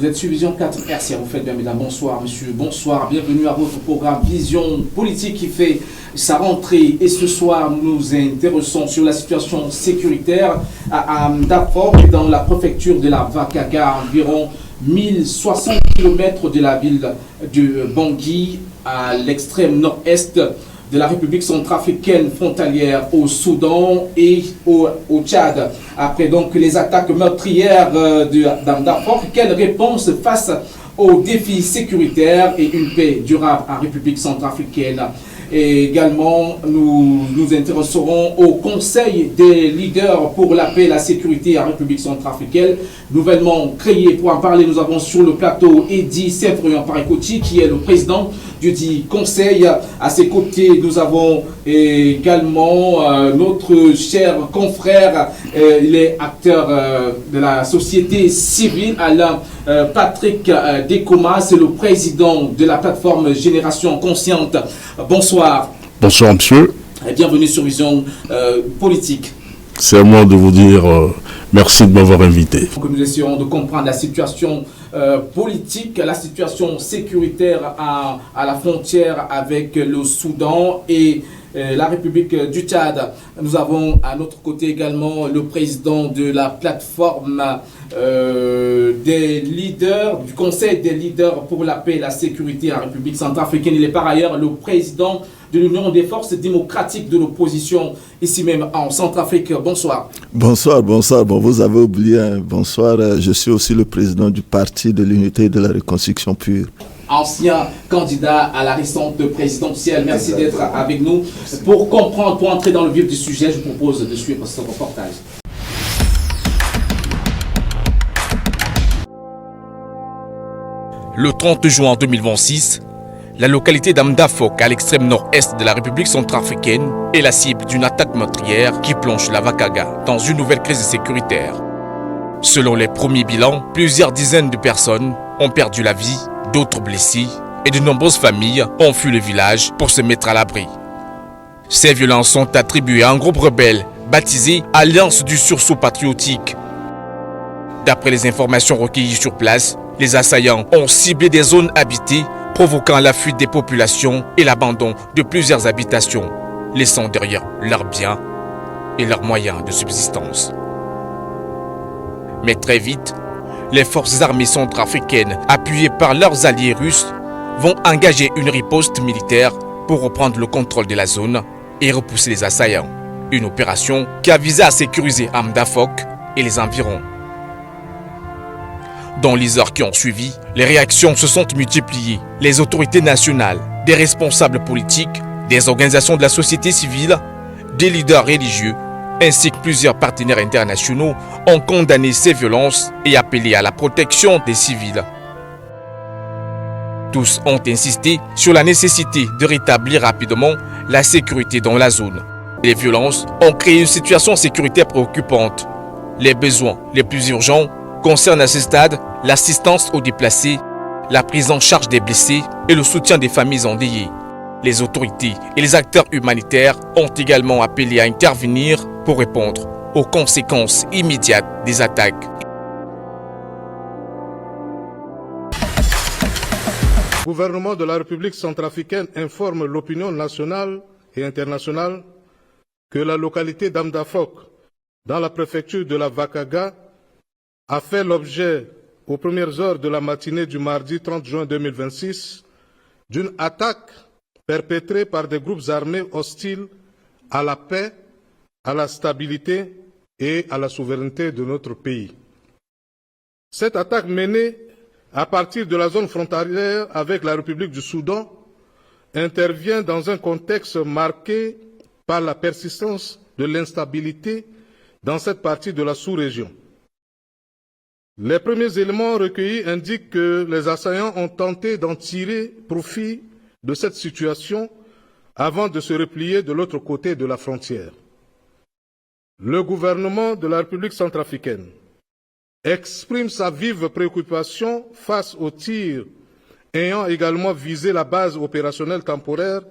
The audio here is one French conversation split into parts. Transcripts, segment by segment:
Vous êtes sur Vision 4 RCA, vous faites bien, mesdames. Bonsoir, monsieur. Bonsoir. Bienvenue à votre programme Vision Politique qui fait sa rentrée. Et ce soir, nous nous intéressons sur la situation sécuritaire à Amdafok, dans la préfecture de la Vakaga, environ 1060 km de la ville de Bangui, à l'extrême nord-est de la République centrafricaine frontalière au Soudan et au Tchad. Après donc les attaques meurtrières d'Amdafok, quelle réponse face aux défis sécuritaires et une paix durable en République centrafricaine? Et également, nous nous intéresserons au Conseil des leaders pour la paix et la sécurité en République centrafricaine, nouvellement créé. Pour en parler, nous avons sur le plateau Eddy Sévrian-Parekoti, qui est le président du dit Conseil. À ses côtés, nous avons également notre cher confrère, il est acteur de la société civile, Alain Patrick Dekoma, c'est le président de la plateforme Génération Consciente. Bonsoir. Bonsoir, monsieur. Et bienvenue sur Vision Politique. C'est à moi de vous dire merci de m'avoir invité. Nous essayons de comprendre la situation politique, la situation sécuritaire à la frontière avec le Soudan et la République du Tchad. Nous avons à notre côté également le président de la plateforme des leaders, du Conseil des leaders pour la paix et la sécurité en République centrafricaine. Il est par ailleurs le président de l'Union des forces démocratiques de l'opposition, ici même en Centrafrique. Bonsoir. Bonsoir, bonsoir. Bon, vous avez oublié, bonsoir. Je suis aussi le président du Parti de l'Unité et de la Reconstruction Pure. Ancien candidat à la récente présidentielle. Merci d'être avec nous. Pour comprendre, pour entrer dans le vif du sujet, je vous propose de suivre ce reportage. Le 30 juin 2026, la localité d'Amdafok, à l'extrême nord-est de la République centrafricaine, est la cible d'une attaque meurtrière qui plonge la Vakaga dans une nouvelle crise sécuritaire. Selon les premiers bilans, plusieurs dizaines de personnes ont perdu la vie, d'autres blessés, et de nombreuses familles ont fui le village pour se mettre à l'abri. Ces violences sont attribuées à un groupe rebelle baptisé Alliance du sursaut patriotique. D'après les informations recueillies sur place, les assaillants ont ciblé des zones habitées, provoquant la fuite des populations et l'abandon de plusieurs habitations, laissant derrière leurs biens et leurs moyens de subsistance. Mais très vite, les forces armées centrafricaines, appuyées par leurs alliés russes, vont engager une riposte militaire pour reprendre le contrôle de la zone et repousser les assaillants. Une opération qui a visé à sécuriser Amdafok et les environs. Dans les heures qui ont suivi, les réactions se sont multipliées. Les autorités nationales, des responsables politiques, des organisations de la société civile, des leaders religieux, ainsi que plusieurs partenaires internationaux ont condamné ces violences et appelé à la protection des civils. Tous ont insisté sur la nécessité de rétablir rapidement la sécurité dans la zone. Les violences ont créé une situation sécuritaire préoccupante. Les besoins les plus urgents concernent à ce stade l'assistance aux déplacés, la prise en charge des blessés et le soutien des familles endeuillées. Les autorités et les acteurs humanitaires ont également appelé à intervenir pour répondre aux conséquences immédiates des attaques. Le gouvernement de la République centrafricaine informe l'opinion nationale et internationale que la localité d'Amdafok, dans la préfecture de la Vakaga, a fait l'objet, aux premières heures de la matinée du mardi 30 juin 2026, d'une attaque perpétrée par des groupes armés hostiles à la paix, à la stabilité et à la souveraineté de notre pays. Cette attaque menée à partir de la zone frontalière avec la République du Soudan intervient dans un contexte marqué par la persistance de l'instabilité dans cette partie de la sous-région. Les premiers éléments recueillis indiquent que les assaillants ont tenté d'en tirer profit de cette situation avant de se replier de l'autre côté de la frontière. Le gouvernement de la République centrafricaine exprime sa vive préoccupation face aux tirs ayant également visé la base opérationnelle temporaire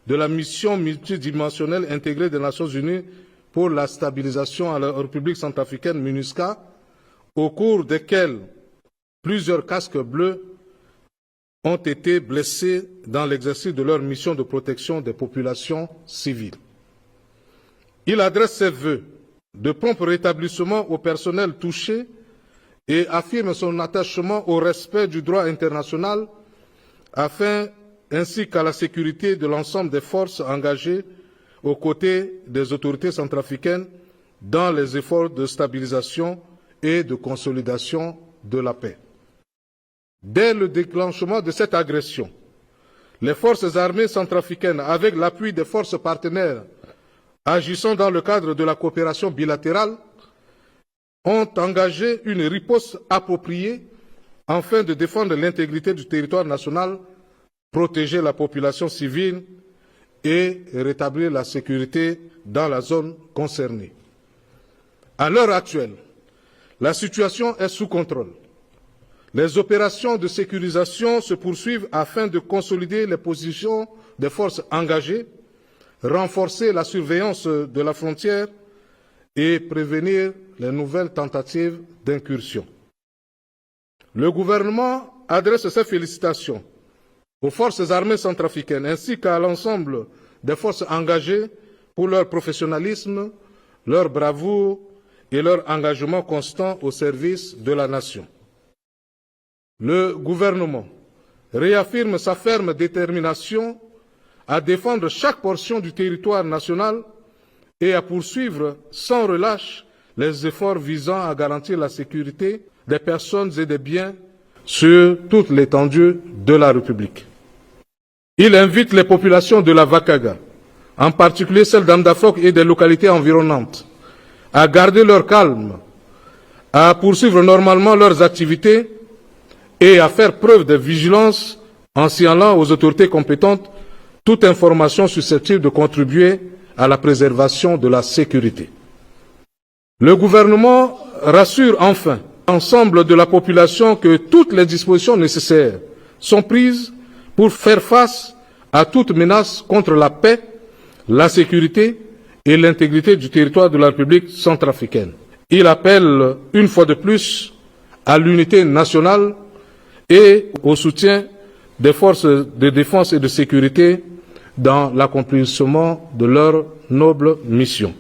de la mission multidimensionnelle intégrée des Nations Unies pour la stabilisation à la République centrafricaine, MINUSCA, au cours desquels Plusieurs casques bleus ont été blessés dans l'exercice de leur mission de protection des populations civiles. Il adresse ses vœux de prompt rétablissement au personnel touché et affirme son attachement au respect du droit international ainsi qu'à la sécurité de l'ensemble des forces engagées aux côtés des autorités centrafricaines dans les efforts de stabilisation et de consolidation de la paix. Dès le déclenchement de cette agression, les forces armées centrafricaines, avec l'appui des forces partenaires agissant dans le cadre de la coopération bilatérale, ont engagé une riposte appropriée afin de défendre l'intégrité du territoire national, protéger la population civile et rétablir la sécurité dans la zone concernée. À l'heure actuelle, la situation est sous contrôle. Les opérations de sécurisation se poursuivent afin de consolider les positions des forces engagées, renforcer la surveillance de la frontière et prévenir les nouvelles tentatives d'incursion. Le gouvernement adresse ses félicitations aux forces armées centrafricaines ainsi qu'à l'ensemble des forces engagées pour leur professionnalisme, leur bravoure et leur engagement constant au service de la nation. Le gouvernement réaffirme sa ferme détermination à défendre chaque portion du territoire national et à poursuivre sans relâche les efforts visant à garantir la sécurité des personnes et des biens sur toute l'étendue de la République. Il invite les populations de la Vakaga, en particulier celles d'Amdafok et des localités environnantes, à garder leur calme, à poursuivre normalement leurs activités et à faire preuve de vigilance en signalant aux autorités compétentes toute information susceptible de contribuer à la préservation de la sécurité. Le gouvernement rassure enfin l'ensemble de la population que toutes les dispositions nécessaires sont prises pour faire face à toute menace contre la paix, la sécurité et l'intégrité du territoire de la République centrafricaine. Il appelle une fois de plus à l'unité nationale et au soutien des forces de défense et de sécurité dans l'accomplissement de leur noble mission.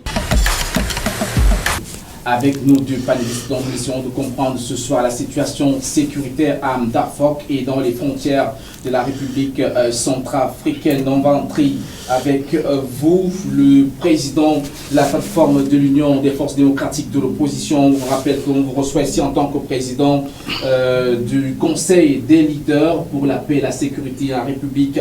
Avec nos deux panélistes, donc nous essayons de comprendre ce soir la situation sécuritaire à Amdafok et dans les frontières de la République centrafricaine. On va entrer avec vous, le président de la plateforme de l'Union des forces démocratiques de l'opposition. On vous rappelle qu'on vous reçoit ici en tant que président du Conseil des leaders pour la paix et la sécurité en République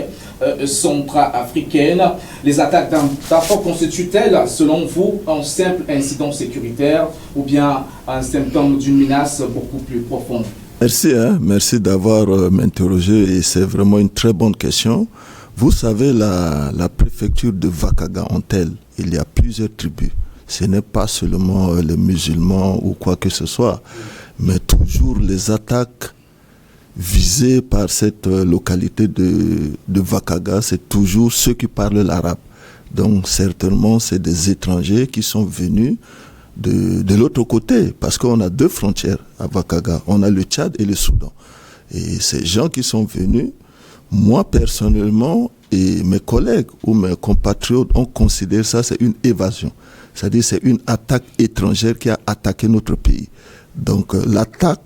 centrafricaine. Les attaques d'Amdafok constituent-elles, selon vous, un simple incident sécuritaire ou bien un symptôme d'une menace beaucoup plus profonde? Merci, merci d'avoir m'interrogé et c'est vraiment une très bonne question. Vous savez, la préfecture de Vakaga en telle, il y a plusieurs tribus. Ce n'est pas seulement les musulmans ou quoi que ce soit, mais toujours les attaques visées par cette localité de Vakaga, c'est toujours ceux qui parlent l'arabe. Donc certainement, c'est des étrangers qui sont venus de l'autre côté, parce qu'on a deux frontières à Vakaga, on a le Tchad et le Soudan. Et ces gens qui sont venus, moi personnellement et mes collègues ou mes compatriotes, on considère ça, c'est une évasion. C'est-à-dire c'est une attaque étrangère qui a attaqué notre pays. Donc l'attaque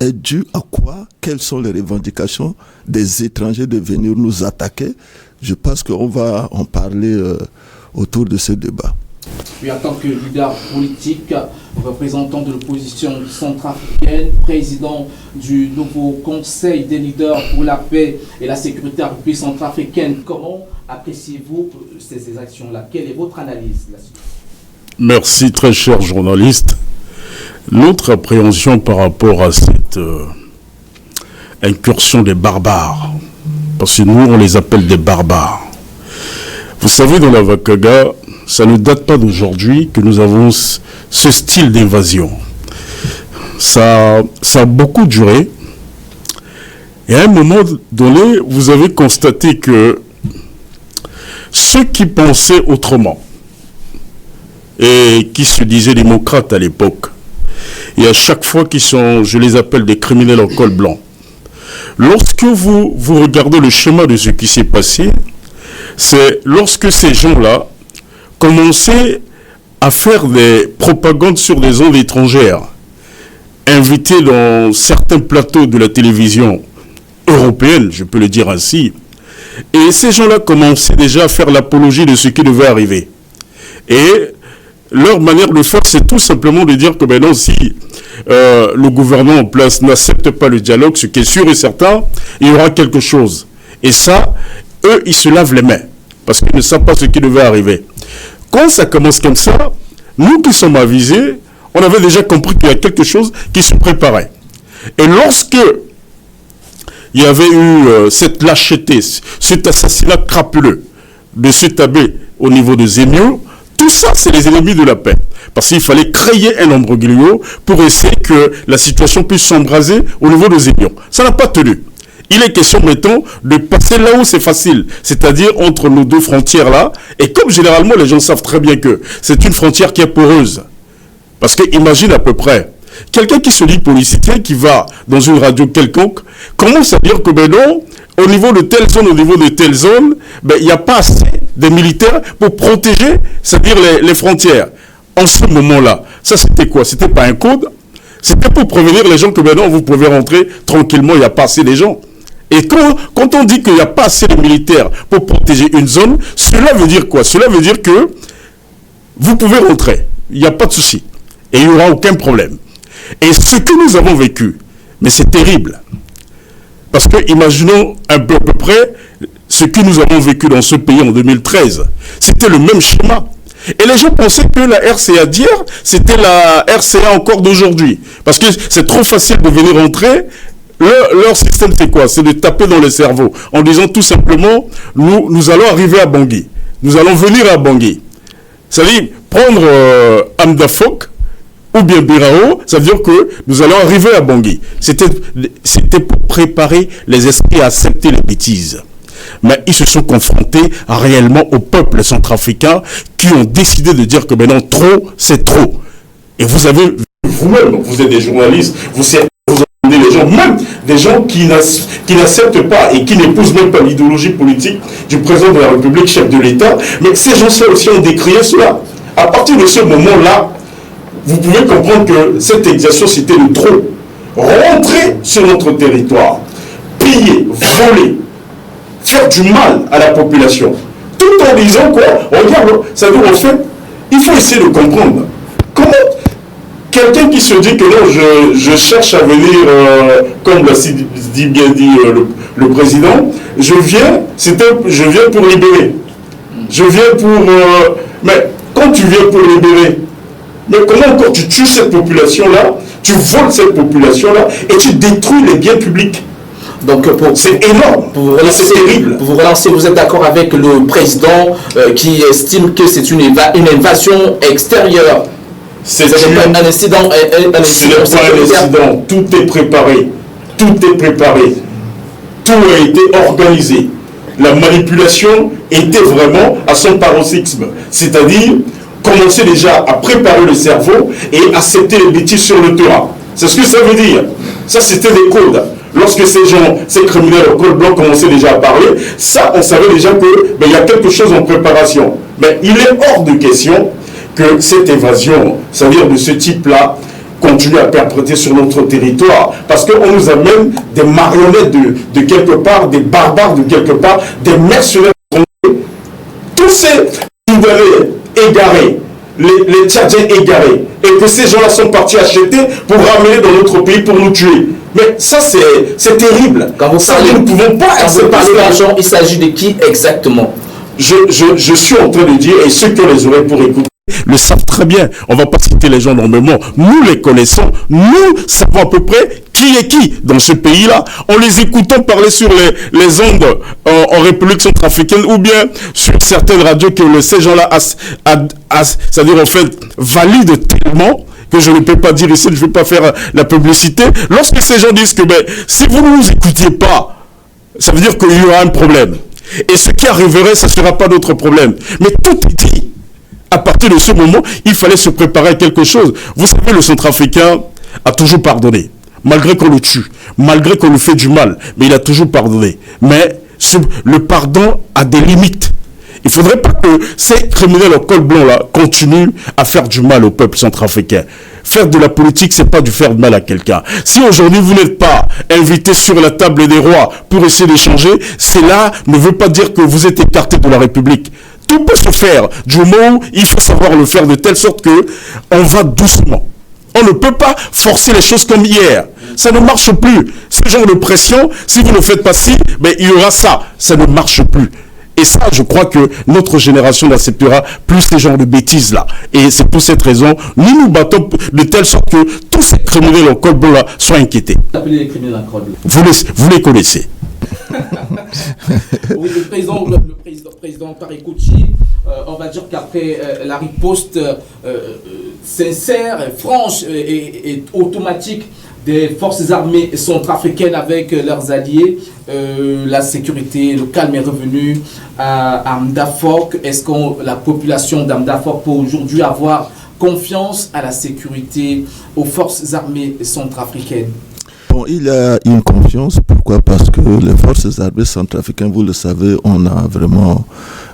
est due à quoi? Quelles sont les revendications des étrangers de venir nous attaquer? Je pense qu'on va en parler autour de ce débat. Puis en tant que leader politique, représentant de l'opposition centrafricaine, président du nouveau Conseil des leaders pour la paix et la sécurité en République centrafricaine, comment appréciez-vous ces actions-là? Quelle est votre analyse là-dessus? Merci, très cher journaliste. Notre appréhension par rapport à cette incursion des barbares, parce que nous on les appelle des barbares. Vous savez, dans la Vakaga, ça ne date pas d'aujourd'hui que nous avons ce style d'invasion. Ça a beaucoup duré. Et à un moment donné, vous avez constaté que ceux qui pensaient autrement et qui se disaient démocrates à l'époque, et à chaque fois qu'ils sont, je les appelle des criminels en col blanc. Lorsque vous regardez le schéma de ce qui s'est passé, c'est lorsque ces gens-là commençaient à faire des propagandes sur des ondes étrangères, invités dans certains plateaux de la télévision européenne, je peux le dire ainsi, et ces gens-là commençaient déjà à faire l'apologie de ce qui devait arriver. Et leur manière de faire, c'est tout simplement de dire que maintenant, si le gouvernement en place n'accepte pas le dialogue, ce qui est sûr et certain, il y aura quelque chose. Et ça, eux, ils se lavent les mains, parce qu'ils ne savent pas ce qui devait arriver. Quand ça commence comme ça, nous qui sommes avisés, on avait déjà compris qu'il y a quelque chose qui se préparait. Et lorsque il y avait eu cette lâcheté, cet assassinat crapuleux de Sutabé au niveau de Zemio, tout ça, c'est les ennemis de la paix. Parce qu'il fallait créer un imbroglio pour essayer que la situation puisse s'embraser au niveau de Zemio. Ça n'a pas tenu. Il est question, mettons, de passer là où c'est facile, c'est-à-dire entre nos deux frontières-là. Et comme généralement, les gens savent très bien que c'est une frontière qui est poreuse. Parce que imagine à peu près, quelqu'un qui se dit politicien, qui va dans une radio quelconque, commence à dire que ben non, au niveau de telle zone, ben, il n'y a pas assez de militaires pour protéger, c'est-à-dire les frontières. En ce moment-là, ça c'était quoi? C'était pas un code, c'était pour prévenir les gens que ben non, vous pouvez rentrer tranquillement, il n'y a pas assez de gens. Et quand on dit qu'il n'y a pas assez de militaires pour protéger une zone, cela veut dire quoi? Cela veut dire que vous pouvez rentrer, il n'y a pas de souci. Et il n'y aura aucun problème. Et ce que nous avons vécu, mais c'est terrible. Parce que imaginons à peu près ce que nous avons vécu dans ce pays en 2013. C'était le même schéma. Et les gens pensaient que la RCA d'hier, c'était la RCA encore d'aujourd'hui. Parce que c'est trop facile de venir entrer. Leur système, c'est quoi? C'est de taper dans le cerveau en disant tout simplement, nous allons arriver à Bangui. Nous allons venir à Bangui. C'est-à-dire, prendre Amda Fok ou bien Birao, ça veut dire que nous allons arriver à Bangui. C'était pour préparer les esprits à accepter les bêtises. Mais ils se sont confrontés réellement au peuple centrafricain qui ont décidé de dire que maintenant, trop, c'est trop. Et vous avez, vous-même, vous êtes des journalistes, vous entendez les gens, même des gens qui n'acceptent pas et qui n'épousent même pas l'idéologie politique du président de la République, chef de l'État, mais ces gens-là aussi ont décrié cela. À partir de ce moment-là, vous pouvez comprendre que cette exercice, c'était le trop. Rentrer sur notre territoire, piller, voler, faire du mal à la population, tout en disant quoi? Regarde, ça veut dire en fait, il faut essayer de comprendre. Comment quelqu'un qui se dit que non, je cherche à venir, comme l'a bien dit le président, je viens pour libérer. Je viens pour... mais quand tu viens pour libérer, mais comment encore tu tues cette population-là, tu voles cette population-là et tu détruis les biens publics? Donc, c'est énorme, c'est terrible. Pour vous relancer, vous êtes d'accord avec le président qui estime que c'est une invasion extérieure? C'est pas un incident. Ce n'est pas un incident. Tout est préparé. Tout est préparé. Tout a été organisé. La manipulation était vraiment à son paroxysme. C'est-à-dire commencer déjà à préparer le cerveau et accepter les bêtises sur le terrain. C'est ce que ça veut dire. Ça, c'était des codes. Lorsque ces gens, ces criminels au col blanc commençaient déjà à parler, ça, on savait déjà qu'il y a quelque chose en préparation. Mais il est hors de question que cette évasion, c'est-à-dire de ce type-là, continue à perpétrer sur notre territoire. Parce qu'on nous amène des marionnettes de quelque part, des barbares de quelque part, des mercenaires. Tous ces Soudanais égarés, les Tchadiens égarés, et que ces gens-là sont partis acheter pour ramener dans notre pays pour nous tuer. Mais ça, c'est terrible. Quand vous parlez, nous ne pouvons pas accepter l'argent, il s'agit de qui exactement? Je suis en train de dire, et ceux qui ont les oreilles pour écouter le savent très bien. On ne va pas citer les gens normalement. Nous les connaissons. Nous savons à peu près qui est qui dans ce pays-là. En les écoutant parler sur les ondes en République centrafricaine ou bien sur certaines radios que ces gens-là, c'est-à-dire en fait, valident tellement que je ne peux pas dire ici, je ne vais pas faire la publicité. Lorsque ces gens disent que si vous ne nous écoutiez pas, ça veut dire qu'il y aura un problème. Et ce qui arriverait, ça ne sera pas notre problème. Mais tout est dit. À partir de ce moment, il fallait se préparer à quelque chose. Vous savez, le Centrafricain, a toujours pardonné. Malgré qu'on le tue, malgré qu'on lui fait du mal, mais il a toujours pardonné. Mais le pardon a des limites. Il ne faudrait pas que ces criminels au col blanc là continuent à faire du mal au peuple centrafricain. Faire de la politique, c'est pas du faire de mal à quelqu'un. Si aujourd'hui vous n'êtes pas invité sur la table des rois pour essayer d'échanger, cela ne veut pas dire que vous êtes écarté de la République. Tout peut se faire du moment où il faut savoir le faire de telle sorte que on va doucement. On ne peut pas forcer les choses comme hier. Ça ne marche plus. Ce genre de pression, si vous ne faites pas ci, ben, il y aura ça. Ça ne marche plus. Et ça, je crois que notre génération n'acceptera plus ces genres de bêtises-là. Et c'est pour cette raison, nous battons de telle sorte que tous ces criminels au col blanc soient inquiétés. Vous appelez les criminels au col blanc. Vous les connaissez. Oui, le président Parikouchi, on va dire qu'après la riposte sincère, franche et automatique des forces armées centrafricaines avec leurs alliés, la sécurité, le calme est revenu à Amdafok. Est-ce que la population d'Amdafok peut aujourd'hui avoir confiance à la sécurité, aux forces armées centrafricaines? Bon, il y a une confiance. Pourquoi? Parce que les forces armées centrafricaines, vous le savez, on a vraiment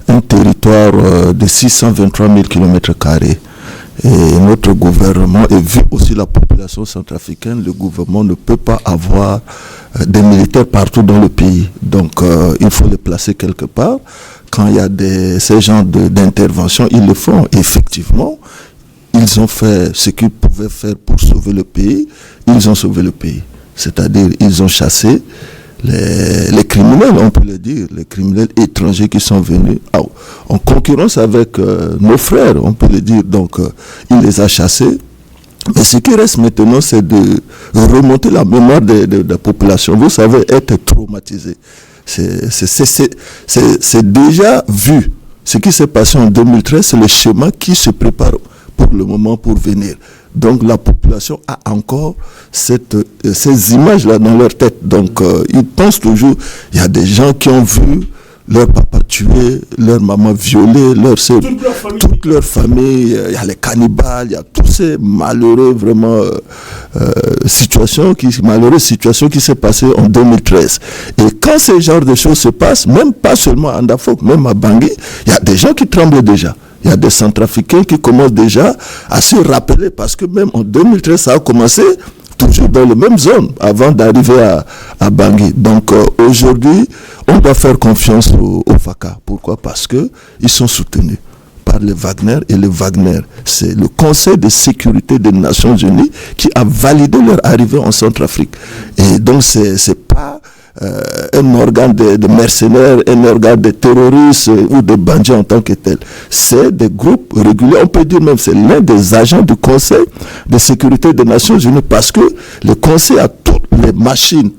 un territoire de 623 000 km². Et notre gouvernement, et vu aussi la population centrafricaine, le gouvernement ne peut pas avoir des militaires partout dans le pays. Donc, il faut les placer quelque part. Quand il y a ces genres d'intervention, ils le font. Et effectivement, ils ont fait ce qu'ils pouvaient faire pour sauver le pays. Ils ont sauvé le pays. C'est-à-dire, ils ont chassé les criminels, on peut le dire, les criminels étrangers qui sont venus en concurrence avec nos frères, on peut le dire. Donc, il les a chassés. Mais ce qui reste maintenant, c'est de remonter la mémoire de la population. Vous savez, être traumatisé, c'est déjà vu. Ce qui s'est passé en 2013, c'est le schéma qui se prépare pour le moment pour venir. Donc la population a encore ces images-là dans leur tête. Donc ils pensent toujours, il y a des gens qui ont vu leur papa tué, leur maman violée, toute leur famille, il y a les cannibales, il y a tous ces malheureux vraiment maleureuses situations qui s'est passées en 2013. Et quand ce genre de choses se passent, même pas seulement à Ndafok, même à Bangui, il y a des gens qui tremblent déjà. Il y a des Centrafricains qui commencent déjà à se rappeler, parce que même en 2013, ça a commencé toujours dans la même zone avant d'arriver à Bangui. Donc aujourd'hui, on doit faire confiance au FACA. Pourquoi? Parce qu'ils sont soutenus par le Wagner, et le Wagner, c'est le Conseil de sécurité des Nations Unies qui a validé leur arrivée en Centrafrique. Et donc c'est pas un organe de mercenaires, un organe de terroristes ou de bandits en tant que tel. C'est des groupes réguliers, on peut dire même c'est l'un des agents du Conseil de sécurité des Nations Unies, parce que le Conseil a toutes les machines,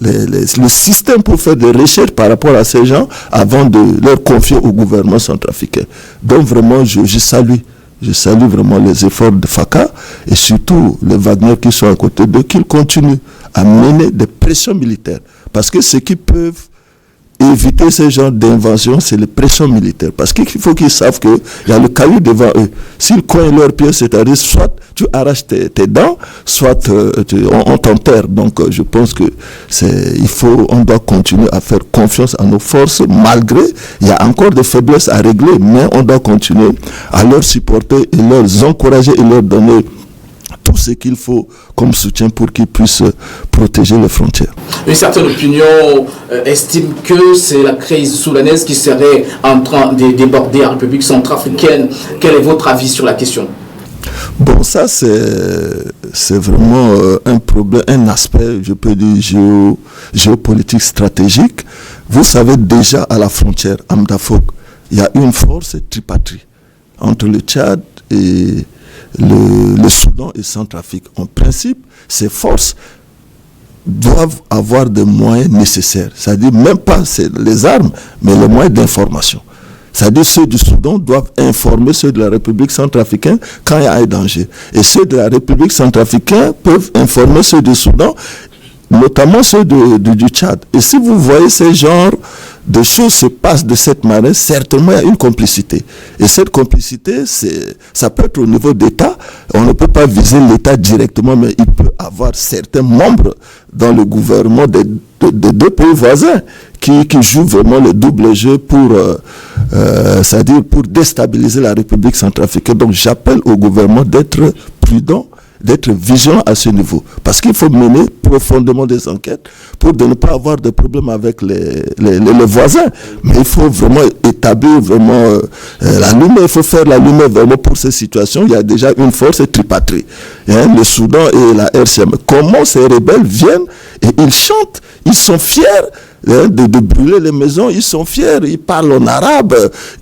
le système pour faire des recherches par rapport à ces gens avant de leur confier au gouvernement centrafricain. Donc vraiment, je salue vraiment les efforts de FACA et surtout les Wagner qui sont à côté d'eux, qu'ils continuent à mener des pressions militaires. Parce que ceux qui peuvent éviter ce genre d'invasion, c'est les pressions militaires. Parce qu'il faut qu'ils savent qu'il y a le caillou devant eux. S'ils coignent leurs pieds, c'est-à-dire soit tu arraches tes dents, soit on t'enterre. Donc je pense que on doit continuer à faire confiance à nos forces, malgré il y a encore des faiblesses à régler, mais on doit continuer à leur supporter et leur encourager et leur donner tout ce qu'il faut comme soutien pour qu'ils puissent protéger les frontières. Une certaine opinion estime que c'est la crise soudanaise qui serait en train de déborder en République centrafricaine. Quel est votre avis sur la question? Bon, ça c'est vraiment un problème, un aspect, je peux dire, géopolitique stratégique. Vous savez déjà à la frontière, Amdafok, il y a une force tripatrie entre le Tchad et le Soudan et Centrafrique. En principe, ces forces doivent avoir des moyens nécessaires. C'est-à-dire même pas les armes, mais les moyens d'information. C'est-à-dire ceux du Soudan doivent informer ceux de la République centrafricaine quand il y a un danger. Et ceux de la République centrafricaine peuvent informer ceux du Soudan, notamment ceux du Tchad. Et si vous voyez ces genres des choses se passent de cette manière, certainement il y a une complicité. Et cette complicité, ça peut être au niveau d'État. On ne peut pas viser l'État directement, mais il peut avoir certains membres dans le gouvernement des deux pays voisins qui jouent vraiment le double jeu c'est-à-dire pour déstabiliser la République centrafricaine. Donc j'appelle au gouvernement d'être prudent, d'être vigilant à ce niveau. Parce qu'il faut mener profondément des enquêtes pour ne pas avoir de problème avec les voisins. Mais il faut vraiment établir vraiment la lumière. Il faut faire la lumière vraiment pour ces situations. Il y a déjà une force tripatrie. Le Soudan et la RCM. Comment ces rebelles viennent et ils chantent. Ils sont fiers de brûler les maisons, ils sont fiers, ils parlent en arabe,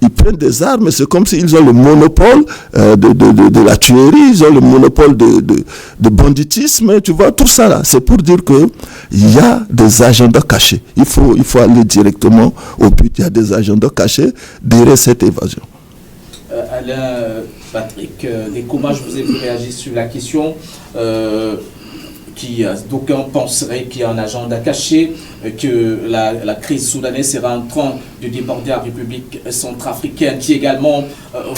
ils prennent des armes, c'est comme s'ils ont le monopole de la tuerie, ils ont le monopole de banditisme, tu vois, tout ça là, c'est pour dire que il y a des agendas cachés. Il faut aller directement au but, il y a des agendas cachés derrière cette évasion. Alain Patrick Nekoma, je vous ai vu réagir sur la question. D'aucuns penseraient qu'il y a un agenda caché, que la crise soudanaise sera en train de déborder la République centrafricaine, qui est également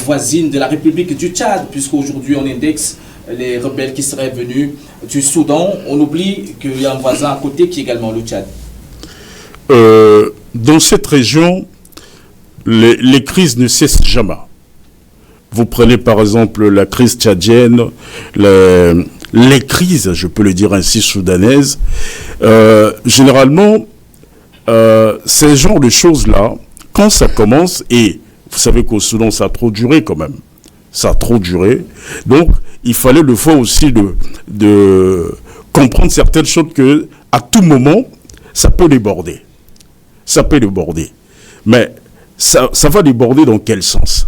voisine de la République du Tchad, puisqu'aujourd'hui on indexe les rebelles qui seraient venus du Soudan. On oublie qu'il y a un voisin à côté qui est également le Tchad. Dans cette région, les crises ne cessent jamais. Vous prenez par exemple la crise tchadienne, les crises, je peux le dire ainsi, soudanaises. Généralement, ces genres de choses-là, quand ça commence, et vous savez qu'au Soudan, ça a trop duré quand même. Ça a trop duré. Donc, il fallait le fois aussi de comprendre certaines choses que, à tout moment, ça peut déborder. Ça peut déborder. Mais ça va déborder dans quel sens?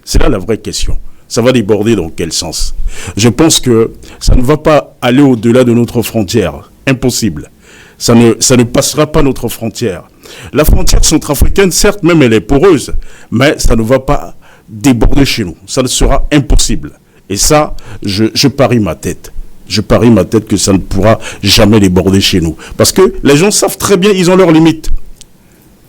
C'est là la vraie question. Ça va déborder dans quel sens? Je pense que ça ne va pas aller au-delà de notre frontière. Impossible. Ça ne passera pas notre frontière. La frontière centrafricaine, certes, même elle est poreuse, mais ça ne va pas déborder chez nous. Ça ne sera impossible. Et ça, je parie ma tête. Je parie ma tête que ça ne pourra jamais déborder chez nous. Parce que les gens savent très bien, ils ont leurs limites.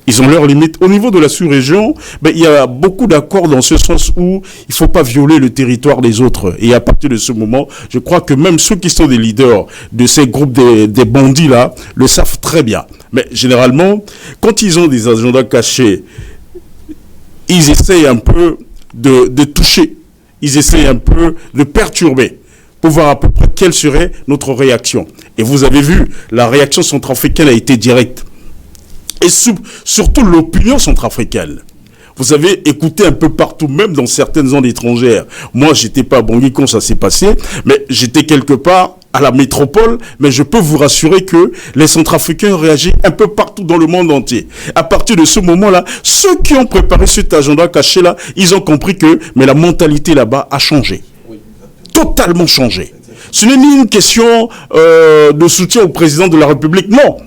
Ils ont leurs limites. Au niveau de la sous-région, il y a beaucoup d'accords dans ce sens où il ne faut pas violer le territoire des autres. Et à partir de ce moment, je crois que même ceux qui sont des leaders de ces groupes des bandits-là le savent très bien. Mais généralement, quand ils ont des agendas cachés, ils essayent un peu de toucher. Ils essayent un peu de perturber pour voir à peu près quelle serait notre réaction. Et vous avez vu, la réaction centrafricaine a été directe. Et surtout l'opinion centrafricaine. Vous avez écouté un peu partout, même dans certaines zones étrangères. Moi, j'étais pas à Bangui quand ça s'est passé, mais j'étais quelque part à la métropole, mais je peux vous rassurer que les Centrafricains ont réagi un peu partout dans le monde entier. À partir de ce moment-là, ceux qui ont préparé cet agenda caché-là, ils ont compris que la mentalité là-bas a changé. Oui. Totalement changé. Ce n'est ni une question de soutien au président de la République, non.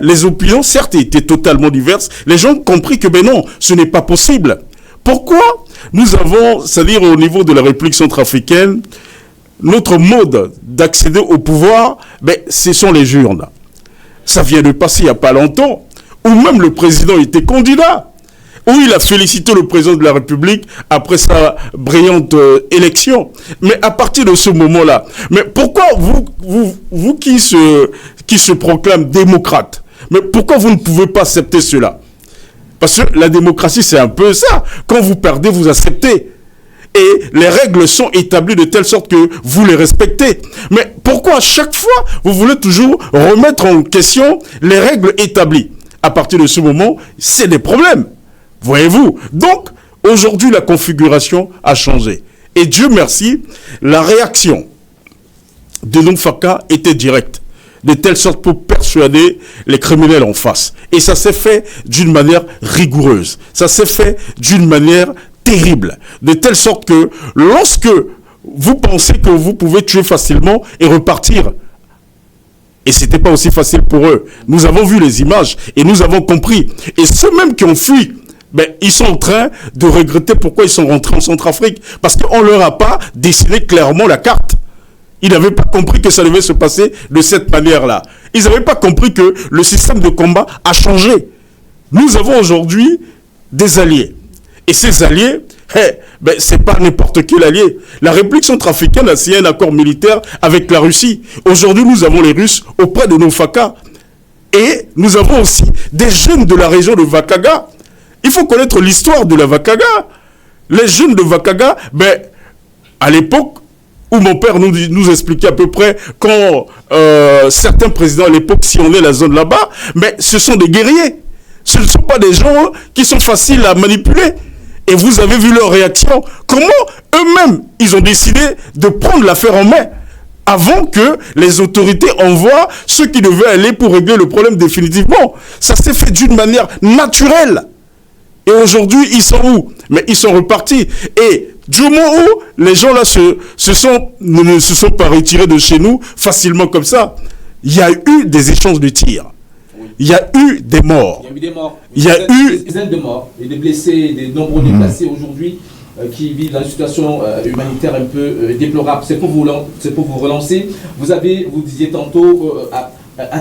Les opinions, certes, étaient totalement diverses. Les gens ont compris que, non, ce n'est pas possible. Pourquoi? Nous avons, c'est-à-dire au niveau de la République centrafricaine, notre mode d'accéder au pouvoir, ce sont les urnes. Ça vient de passer il n'y a pas longtemps, où même le président était candidat, où il a félicité le président de la République après sa brillante élection. Mais à partir de ce moment-là, mais pourquoi vous qui se proclame démocrate, mais pourquoi vous ne pouvez pas accepter cela? Parce que la démocratie, c'est un peu ça. Quand vous perdez, vous acceptez. Et les règles sont établies de telle sorte que vous les respectez. Mais pourquoi à chaque fois, vous voulez toujours remettre en question les règles établies? À partir de ce moment, c'est des problèmes. Voyez-vous? Donc, aujourd'hui, la configuration a changé. Et Dieu merci, la réaction de Nongfaka était directe, de telle sorte pour persuader les criminels en face. Et ça s'est fait d'une manière rigoureuse. Ça s'est fait d'une manière terrible. De telle sorte que lorsque vous pensez que vous pouvez tuer facilement et repartir, et ce n'était pas aussi facile pour eux. Nous avons vu les images et nous avons compris. Et ceux mêmes qui ont fui, ils sont en train de regretter pourquoi ils sont rentrés en Centrafrique. Parce qu'on ne leur a pas dessiné clairement la carte. Ils n'avaient pas compris que ça devait se passer de cette manière-là. Ils n'avaient pas compris que le système de combat a changé. Nous avons aujourd'hui des alliés. Et ces alliés, c'est pas n'importe quel allié. La République centrafricaine a signé un accord militaire avec la Russie. Aujourd'hui, nous avons les Russes auprès de nos FACA. Et nous avons aussi des jeunes de la région de Vakaga. Il faut connaître l'histoire de la Vakaga. Les jeunes de Vakaga, à l'époque où mon père nous expliquait à peu près quand certains présidents à l'époque sillonnaient la zone là-bas, mais ce sont des guerriers. Ce ne sont pas des gens qui sont faciles à manipuler. Et vous avez vu leur réaction. Comment eux-mêmes, ils ont décidé de prendre l'affaire en main avant que les autorités envoient ceux qui devaient aller pour régler le problème définitivement. Ça s'est fait d'une manière naturelle. Et aujourd'hui, ils sont où? Mais ils sont repartis. Et du moment où les gens là ne se sont pas retirés de chez nous facilement comme ça, il y a eu des échanges de tirs. Il y a eu des morts. Il y a eu des morts. Il y a eu des dizaines de morts et des blessés, des nombreux déplacés aujourd'hui qui vivent dans une situation humanitaire un peu déplorable. C'est pour vous relancer. Vous disiez tantôt,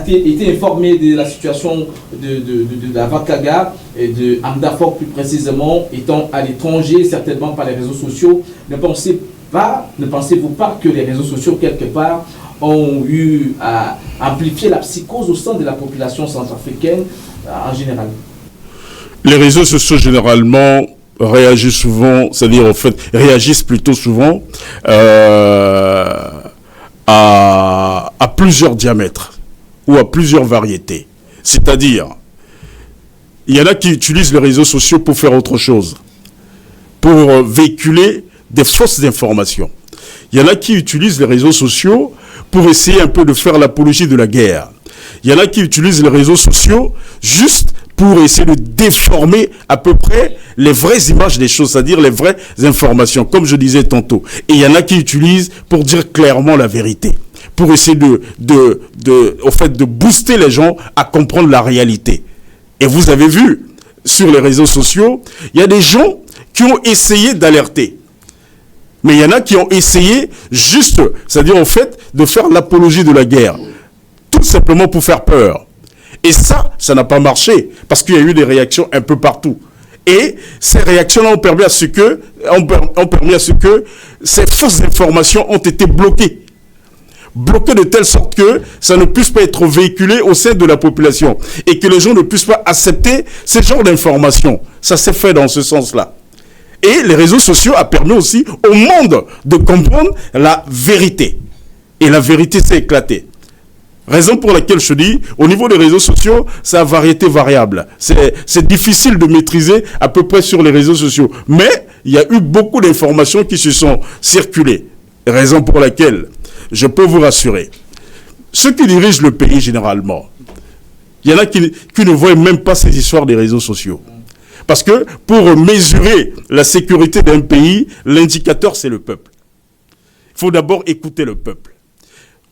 été informé de la situation de la Vakaga et de Amdafok plus précisément, étant à l'étranger, certainement par les réseaux sociaux. Ne pensez-vous pas que les réseaux sociaux, quelque part, ont eu à amplifier la psychose au sein de la population centrafricaine en général? Les réseaux sociaux, généralement, réagissent souvent, c'est-à-dire, en fait, réagissent plutôt souvent à plusieurs diamètres ou à plusieurs variétés. C'est-à-dire, il y en a qui utilisent les réseaux sociaux pour faire autre chose, pour véhiculer des fausses informations. Il y en a qui utilisent les réseaux sociaux pour essayer un peu de faire l'apologie de la guerre. Il y en a qui utilisent les réseaux sociaux juste pour essayer de déformer à peu près les vraies images des choses, c'est-à-dire les vraies informations, comme je disais tantôt. Et il y en a qui utilisent pour dire clairement la vérité, pour essayer de booster les gens à comprendre la réalité. Et vous avez vu, sur les réseaux sociaux, il y a des gens qui ont essayé d'alerter. Mais il y en a qui ont essayé juste, c'est-à-dire en fait, de faire l'apologie de la guerre. Tout simplement pour faire peur. Et ça n'a pas marché. Parce qu'il y a eu des réactions un peu partout. Et ces réactions-là ont permis à ce que ces fausses informations ont été bloquées. Bloquées de telle sorte que ça ne puisse pas être véhiculé au sein de la population. Et que les gens ne puissent pas accepter ce genre d'informations. Ça s'est fait dans ce sens-là. Et les réseaux sociaux ont permis aussi au monde de comprendre la vérité. Et la vérité s'est éclatée. Raison pour laquelle je dis, au niveau des réseaux sociaux, c'est à variété variable. C'est difficile de maîtriser à peu près sur les réseaux sociaux. Mais il y a eu beaucoup d'informations qui se sont circulées. Raison pour laquelle je peux vous rassurer. Ceux qui dirigent le pays généralement, il y en a qui ne voient même pas ces histoires des réseaux sociaux. Parce que pour mesurer la sécurité d'un pays, l'indicateur, c'est le peuple. Il faut d'abord écouter le peuple.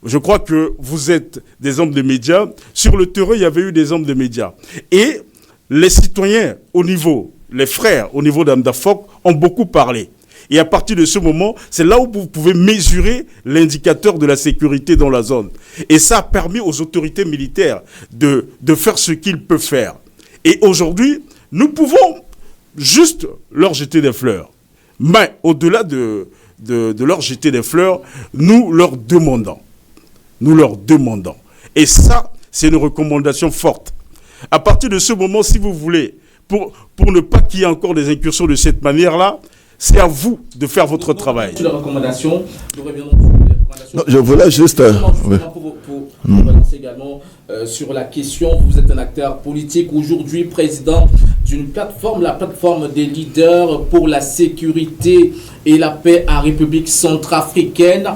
Je crois que vous êtes des hommes de médias. Sur le terrain, il y avait eu des hommes de médias. Et les citoyens les frères au niveau d'Amdafok ont beaucoup parlé. Et à partir de ce moment, c'est là où vous pouvez mesurer l'indicateur de la sécurité dans la zone. Et ça a permis aux autorités militaires de faire ce qu'ils peuvent faire. Et aujourd'hui, nous pouvons juste leur jeter des fleurs. Mais au-delà de leur jeter des fleurs, nous leur demandons. Et ça, c'est une recommandation forte. À partir de ce moment, si vous voulez, pour ne pas qu'il y ait encore des incursions de cette manière-là, c'est à vous de faire votre travail. Sur la recommandation, nous reviendrons sur les recommandations. Non, je voulais juste... Pour relancer également sur la question, vous êtes un acteur politique, aujourd'hui président d'une plateforme, la plateforme des leaders pour la sécurité et la paix en République centrafricaine.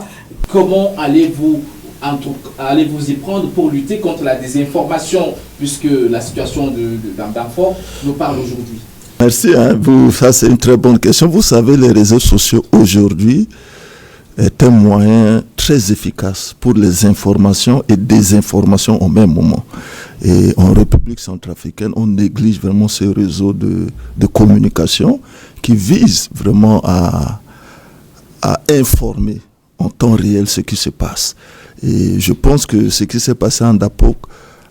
Comment allez-vous y prendre pour lutter contre la désinformation, puisque la situation d'Amdafok nous parle aujourd'hui? Merci, ça c'est une très bonne question. Vous savez, les réseaux sociaux aujourd'hui est un moyen très efficace pour les informations et désinformations au même moment. Et en République centrafricaine, on néglige vraiment ce réseau de communication qui vise vraiment à informer en temps réel ce qui se passe. Et je pense que ce qui s'est passé en Amdafok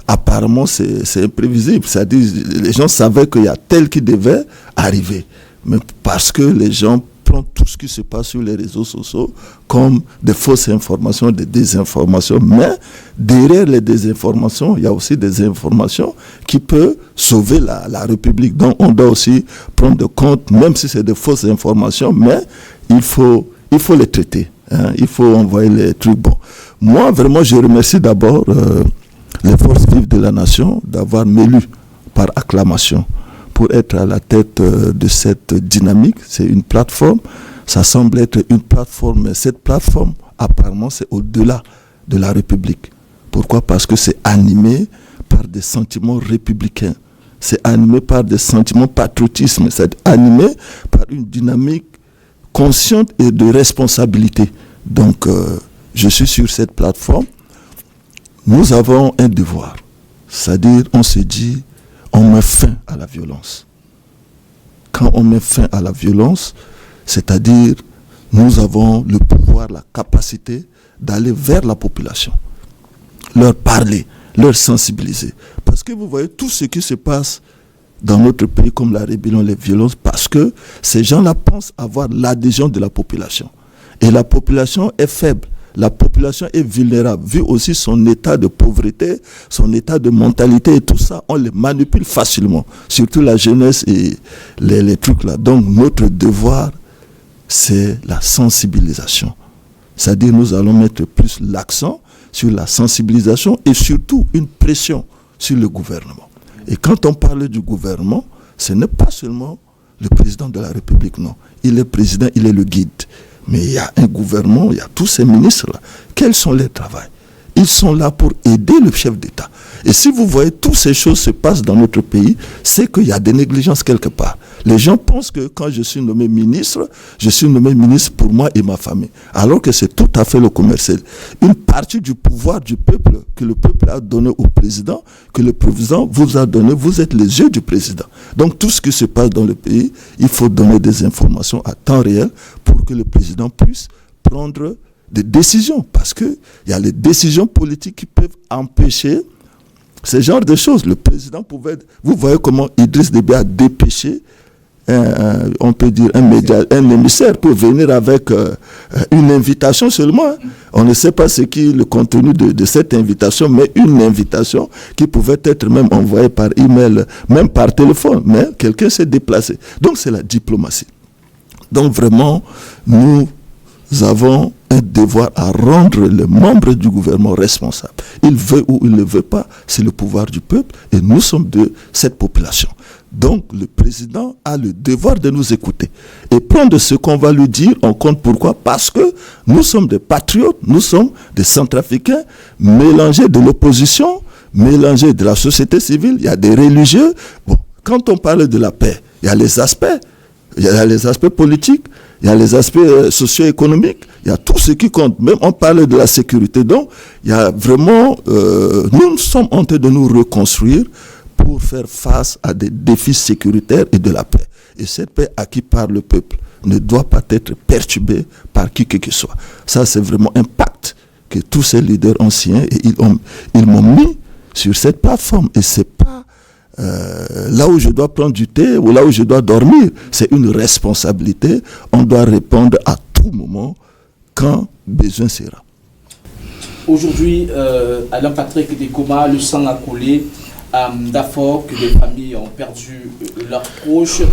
apparemment c'est imprévisible. C'est-à-dire les gens savaient qu'il y a tel qui devait arriver. Mais parce que les gens prennent tout ce qui se passe sur les réseaux sociaux comme des fausses informations, des désinformations. Mais derrière les désinformations, il y a aussi des informations qui peuvent sauver la République. Donc on doit aussi prendre compte, même si c'est des fausses informations, mais il faut les traiter. Hein. Il faut envoyer les trucs bons. Moi, vraiment, je remercie d'abord les forces vives de la nation d'avoir m'élu par acclamation pour être à la tête de cette dynamique. C'est une plateforme, ça semble être une plateforme, mais cette plateforme, apparemment, c'est au-delà de la République. Pourquoi ? Parce que c'est animé par des sentiments républicains, c'est animé par des sentiments patriotisme, c'est animé par une dynamique consciente et de responsabilité. Donc, je suis sur cette plateforme. Nous avons un devoir, c'est-à-dire, on se dit, on met fin à la violence. Quand on met fin à la violence, c'est-à-dire, nous avons le pouvoir, la capacité d'aller vers la population, leur parler, leur sensibiliser. Parce que vous voyez tout ce qui se passe dans notre pays, comme la rébellion, les violences, parce que ces gens-là pensent avoir l'adhésion de la population. Et la population est faible. La population est vulnérable, vu aussi son état de pauvreté, son état de mentalité et tout ça, on les manipule facilement, surtout la jeunesse et les trucs là. Donc notre devoir, c'est la sensibilisation. C'est-à-dire nous allons mettre plus l'accent sur la sensibilisation et surtout une pression sur le gouvernement. Et quand on parle du gouvernement, ce n'est pas seulement le président de la République, non. Il est président, il est le guide. Mais il y a un gouvernement, il y a tous ces ministres-là. Quels sont les travaux ? Ils sont là pour aider le chef d'État. Et si vous voyez toutes ces choses se passent dans notre pays, c'est qu'il y a des négligences quelque part. Les gens pensent que quand je suis nommé ministre pour moi et ma famille. Alors que c'est tout à fait le commercial. Une partie du pouvoir du peuple, que le peuple a donné au président, que le président vous a donné, vous êtes les yeux du président. Donc tout ce qui se passe dans le pays, il faut donner des informations à temps réel pour que le président puisse prendre des décisions. Parce qu'il y a les décisions politiques qui peuvent empêcher ce genre de choses. Le président pouvait... Vous voyez comment Idriss Déby a dépêché on peut dire un émissaire pour venir avec une invitation seulement. On ne sait pas ce qui est le contenu de cette invitation, mais une invitation qui pouvait être même envoyée par email, même par téléphone, mais quelqu'un s'est déplacé. Donc c'est la diplomatie. Donc vraiment, nous avons un devoir à rendre les membres du gouvernement responsables. Il veut ou il ne veut pas, c'est le pouvoir du peuple et nous sommes de cette population. Donc le président a le devoir de nous écouter et prendre ce qu'on va lui dire en compte. Pourquoi ? Parce que nous sommes des patriotes, nous sommes des Centrafricains mélangés de l'opposition, mélangés de la société civile, il y a des religieux. Bon, quand on parle de la paix, il y a les aspects politiques, il y a les aspects socio-économiques, il y a tout ce qui compte. Même on parle de la sécurité. Donc, il y a vraiment... nous sommes en train de nous reconstruire pour faire face à des défis sécuritaires et de la paix. Et cette paix acquise par le peuple ne doit pas être perturbée par qui que ce soit. Ça, c'est vraiment un pacte que tous ces leaders anciens, et ils m'ont mis sur cette plateforme. Et c'est pas là où je dois prendre du thé ou là où je dois dormir. C'est une responsabilité. On doit répondre à tout moment quand besoin sera. Aujourd'hui, Alain Patrick Dekoma, le sang a coulé. D'abord que des familles ont perdu leurs proches,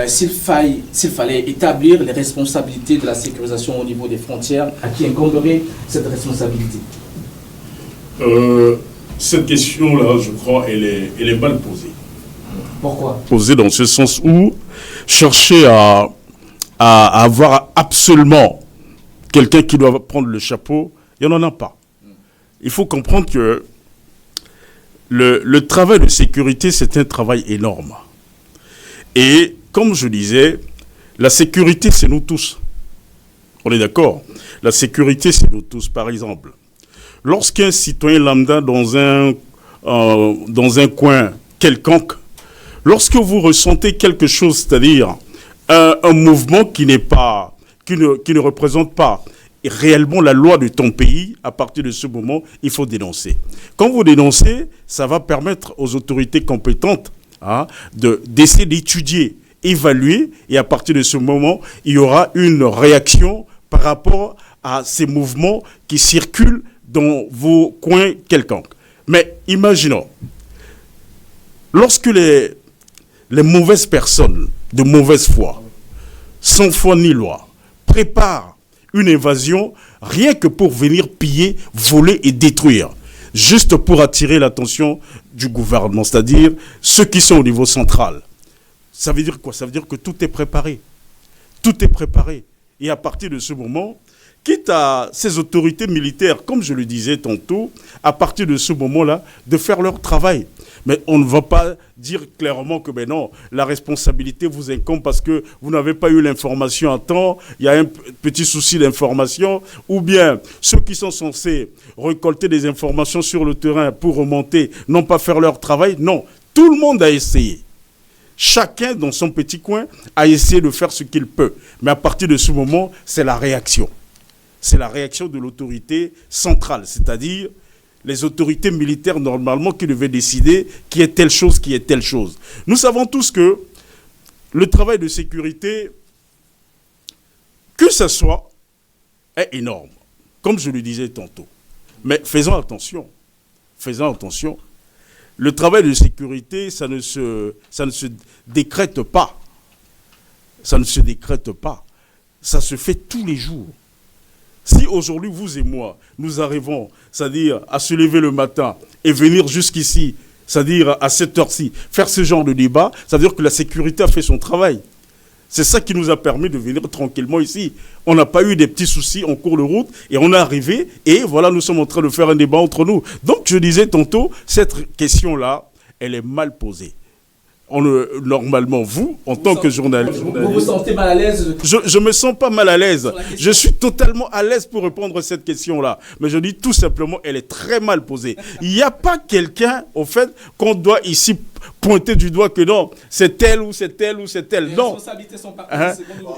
s'il fallait établir les responsabilités de la sécurisation au niveau des frontières, à qui incomberait cette responsabilité ? Cette question-là, je crois, elle est mal posée. Pourquoi ? Posée dans ce sens où chercher à avoir absolument quelqu'un qui doit prendre le chapeau, il n'y en a pas. Il faut comprendre que le travail de sécurité, c'est un travail énorme. Et comme je disais, la sécurité, c'est nous tous. On est d'accord ? La sécurité, c'est nous tous. Par exemple, lorsqu'un citoyen lambda dans un coin quelconque, lorsque vous ressentez quelque chose, c'est-à-dire un mouvement qui ne représente pas réellement la loi de ton pays, à partir de ce moment, il faut dénoncer. Quand vous dénoncez, ça va permettre aux autorités compétentes d'essayer d'étudier, évaluer, et à partir de ce moment, il y aura une réaction par rapport à ces mouvements qui circulent dans vos coins quelconques. Mais imaginons, lorsque les mauvaises personnes de mauvaise foi, sans foi ni loi, préparent une invasion rien que pour venir piller, voler et détruire, juste pour attirer l'attention du gouvernement, c'est-à-dire ceux qui sont au niveau central. Ça veut dire quoi? Ça veut dire que tout est préparé. Tout est préparé. Et à partir de ce moment, quitte à ces autorités militaires, comme je le disais tantôt, à partir de ce moment-là, de faire leur travail. Mais on ne va pas dire clairement que non, la responsabilité vous incombe parce que vous n'avez pas eu l'information à temps, il y a un petit souci d'information, ou bien ceux qui sont censés récolter des informations sur le terrain pour remonter n'ont pas fait leur travail. Non, tout le monde a essayé. Chacun dans son petit coin a essayé de faire ce qu'il peut. Mais à partir de ce moment, c'est la réaction. C'est la réaction de l'autorité centrale, c'est-à-dire les autorités militaires normalement qui devaient décider qui est telle chose, qui est telle chose. Nous savons tous que le travail de sécurité, que ce soit, est énorme, comme je le disais tantôt. Mais faisons attention, le travail de sécurité, ça ne se décrète pas. Ça ne se décrète pas. Ça se fait tous les jours. Si aujourd'hui, vous et moi, nous arrivons, c'est-à-dire à se lever le matin et venir jusqu'ici, c'est-à-dire à cette heure-ci, faire ce genre de débat, ça veut dire que la sécurité a fait son travail. C'est ça qui nous a permis de venir tranquillement ici. On n'a pas eu des petits soucis en cours de route et on est arrivé et voilà, nous sommes en train de faire un débat entre nous. Donc, je disais tantôt, cette question-là, elle est mal posée. Normalement, vous, en tant que journaliste... Vous vous sentez mal à l'aise? Je ne me sens pas mal à l'aise. Je suis totalement à l'aise pour répondre à cette question-là. Mais je dis tout simplement, elle est très mal posée. Il n'y a pas quelqu'un, au fait, qu'on doit ici pointer du doigt que non, c'est tel ou c'est tel ou c'est tel. Non.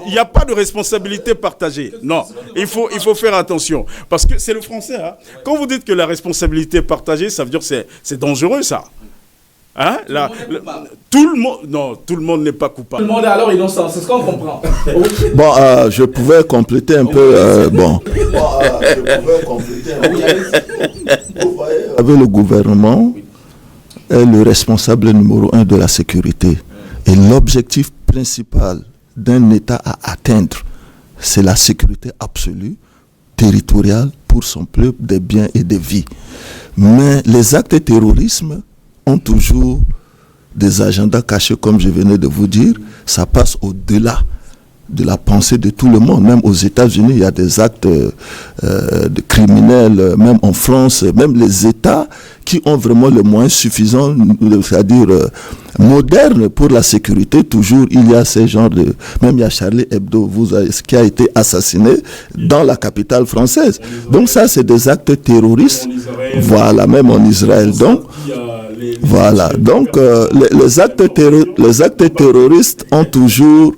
Il n'y a pas de responsabilité partagée. Non. Il faut faire attention. Parce que c'est le français. Quand vous dites que la responsabilité est partagée, ça veut dire que c'est dangereux, ça. Tout le monde n'est pas coupable. Tout le monde est alors innocent, c'est ce qu'on comprend. Bon, je pouvais compléter un peu. Je pouvais compléter un peu. Vous voyez, le gouvernement est le responsable numéro 1 de la sécurité. Et l'objectif principal d'un État à atteindre, c'est la sécurité absolue, territoriale, pour son peuple, des biens et des vies. Mais les actes de terrorisme ont toujours des agendas cachés, comme je venais de vous dire. Ça passe au-delà de la pensée de tout le monde. Même aux États-Unis, il y a des actes de criminels, même en France, même les États qui ont vraiment les moyens suffisants, c'est-à-dire modernes pour la sécurité. Toujours, il y a ces genres de... Même il y a Charlie Hebdo qui a été assassiné dans la capitale française. Donc ça, c'est des actes terroristes. Voilà, même en Israël. Donc, voilà. Donc, les actes terroristes ont toujours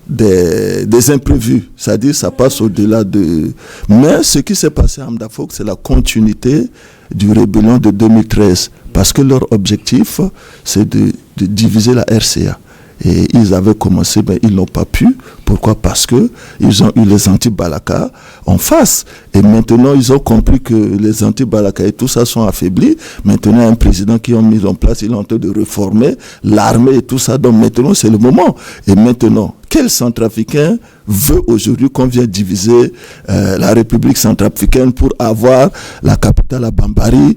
des imprévus, c'est-à-dire ça passe au-delà de... Mais ce qui s'est passé à Amdafok, c'est la continuité du rébellion de 2013, parce que leur objectif, c'est de diviser la RCA. Et ils avaient commencé, mais ils n'ont pas pu. Pourquoi? Parce que ils ont eu les anti-Balaka en face. Et maintenant, ils ont compris que les anti-Balaka et tout ça sont affaiblis. Maintenant, il y a un président qui a mis en place, il est en train de réformer l'armée et tout ça. Donc maintenant, c'est le moment. Et maintenant, quel centrafricain veut aujourd'hui qu'on vienne diviser la République centrafricaine pour avoir la capitale à Bambari?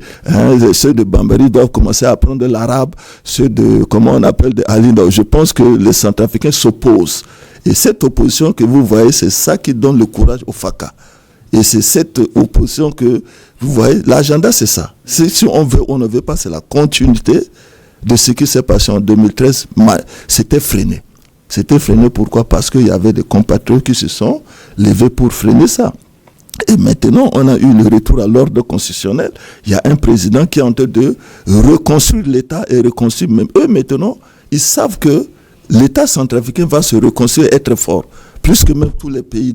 Ceux de Bambari doivent commencer à apprendre l'arabe. Ceux de, comment on appelle, de Alina. Je pense que les centrafricains s'opposent. Et cette opposition que vous voyez, c'est ça qui donne le courage au FACA. Et c'est cette opposition que, vous voyez, l'agenda c'est ça. Si on veut, on ne veut pas, c'est la continuité de ce qui s'est passé en 2013. C'était freiné. C'était freiné, pourquoi? Parce qu'il y avait des compatriotes qui se sont levés pour freiner ça. Et maintenant, on a eu le retour à l'ordre constitutionnel. Il y a un président qui est en train de reconstruire l'État et reconstruire même eux maintenant. Ils savent que l'État centrafricain va se reconstruire et être fort, plus que même tous les pays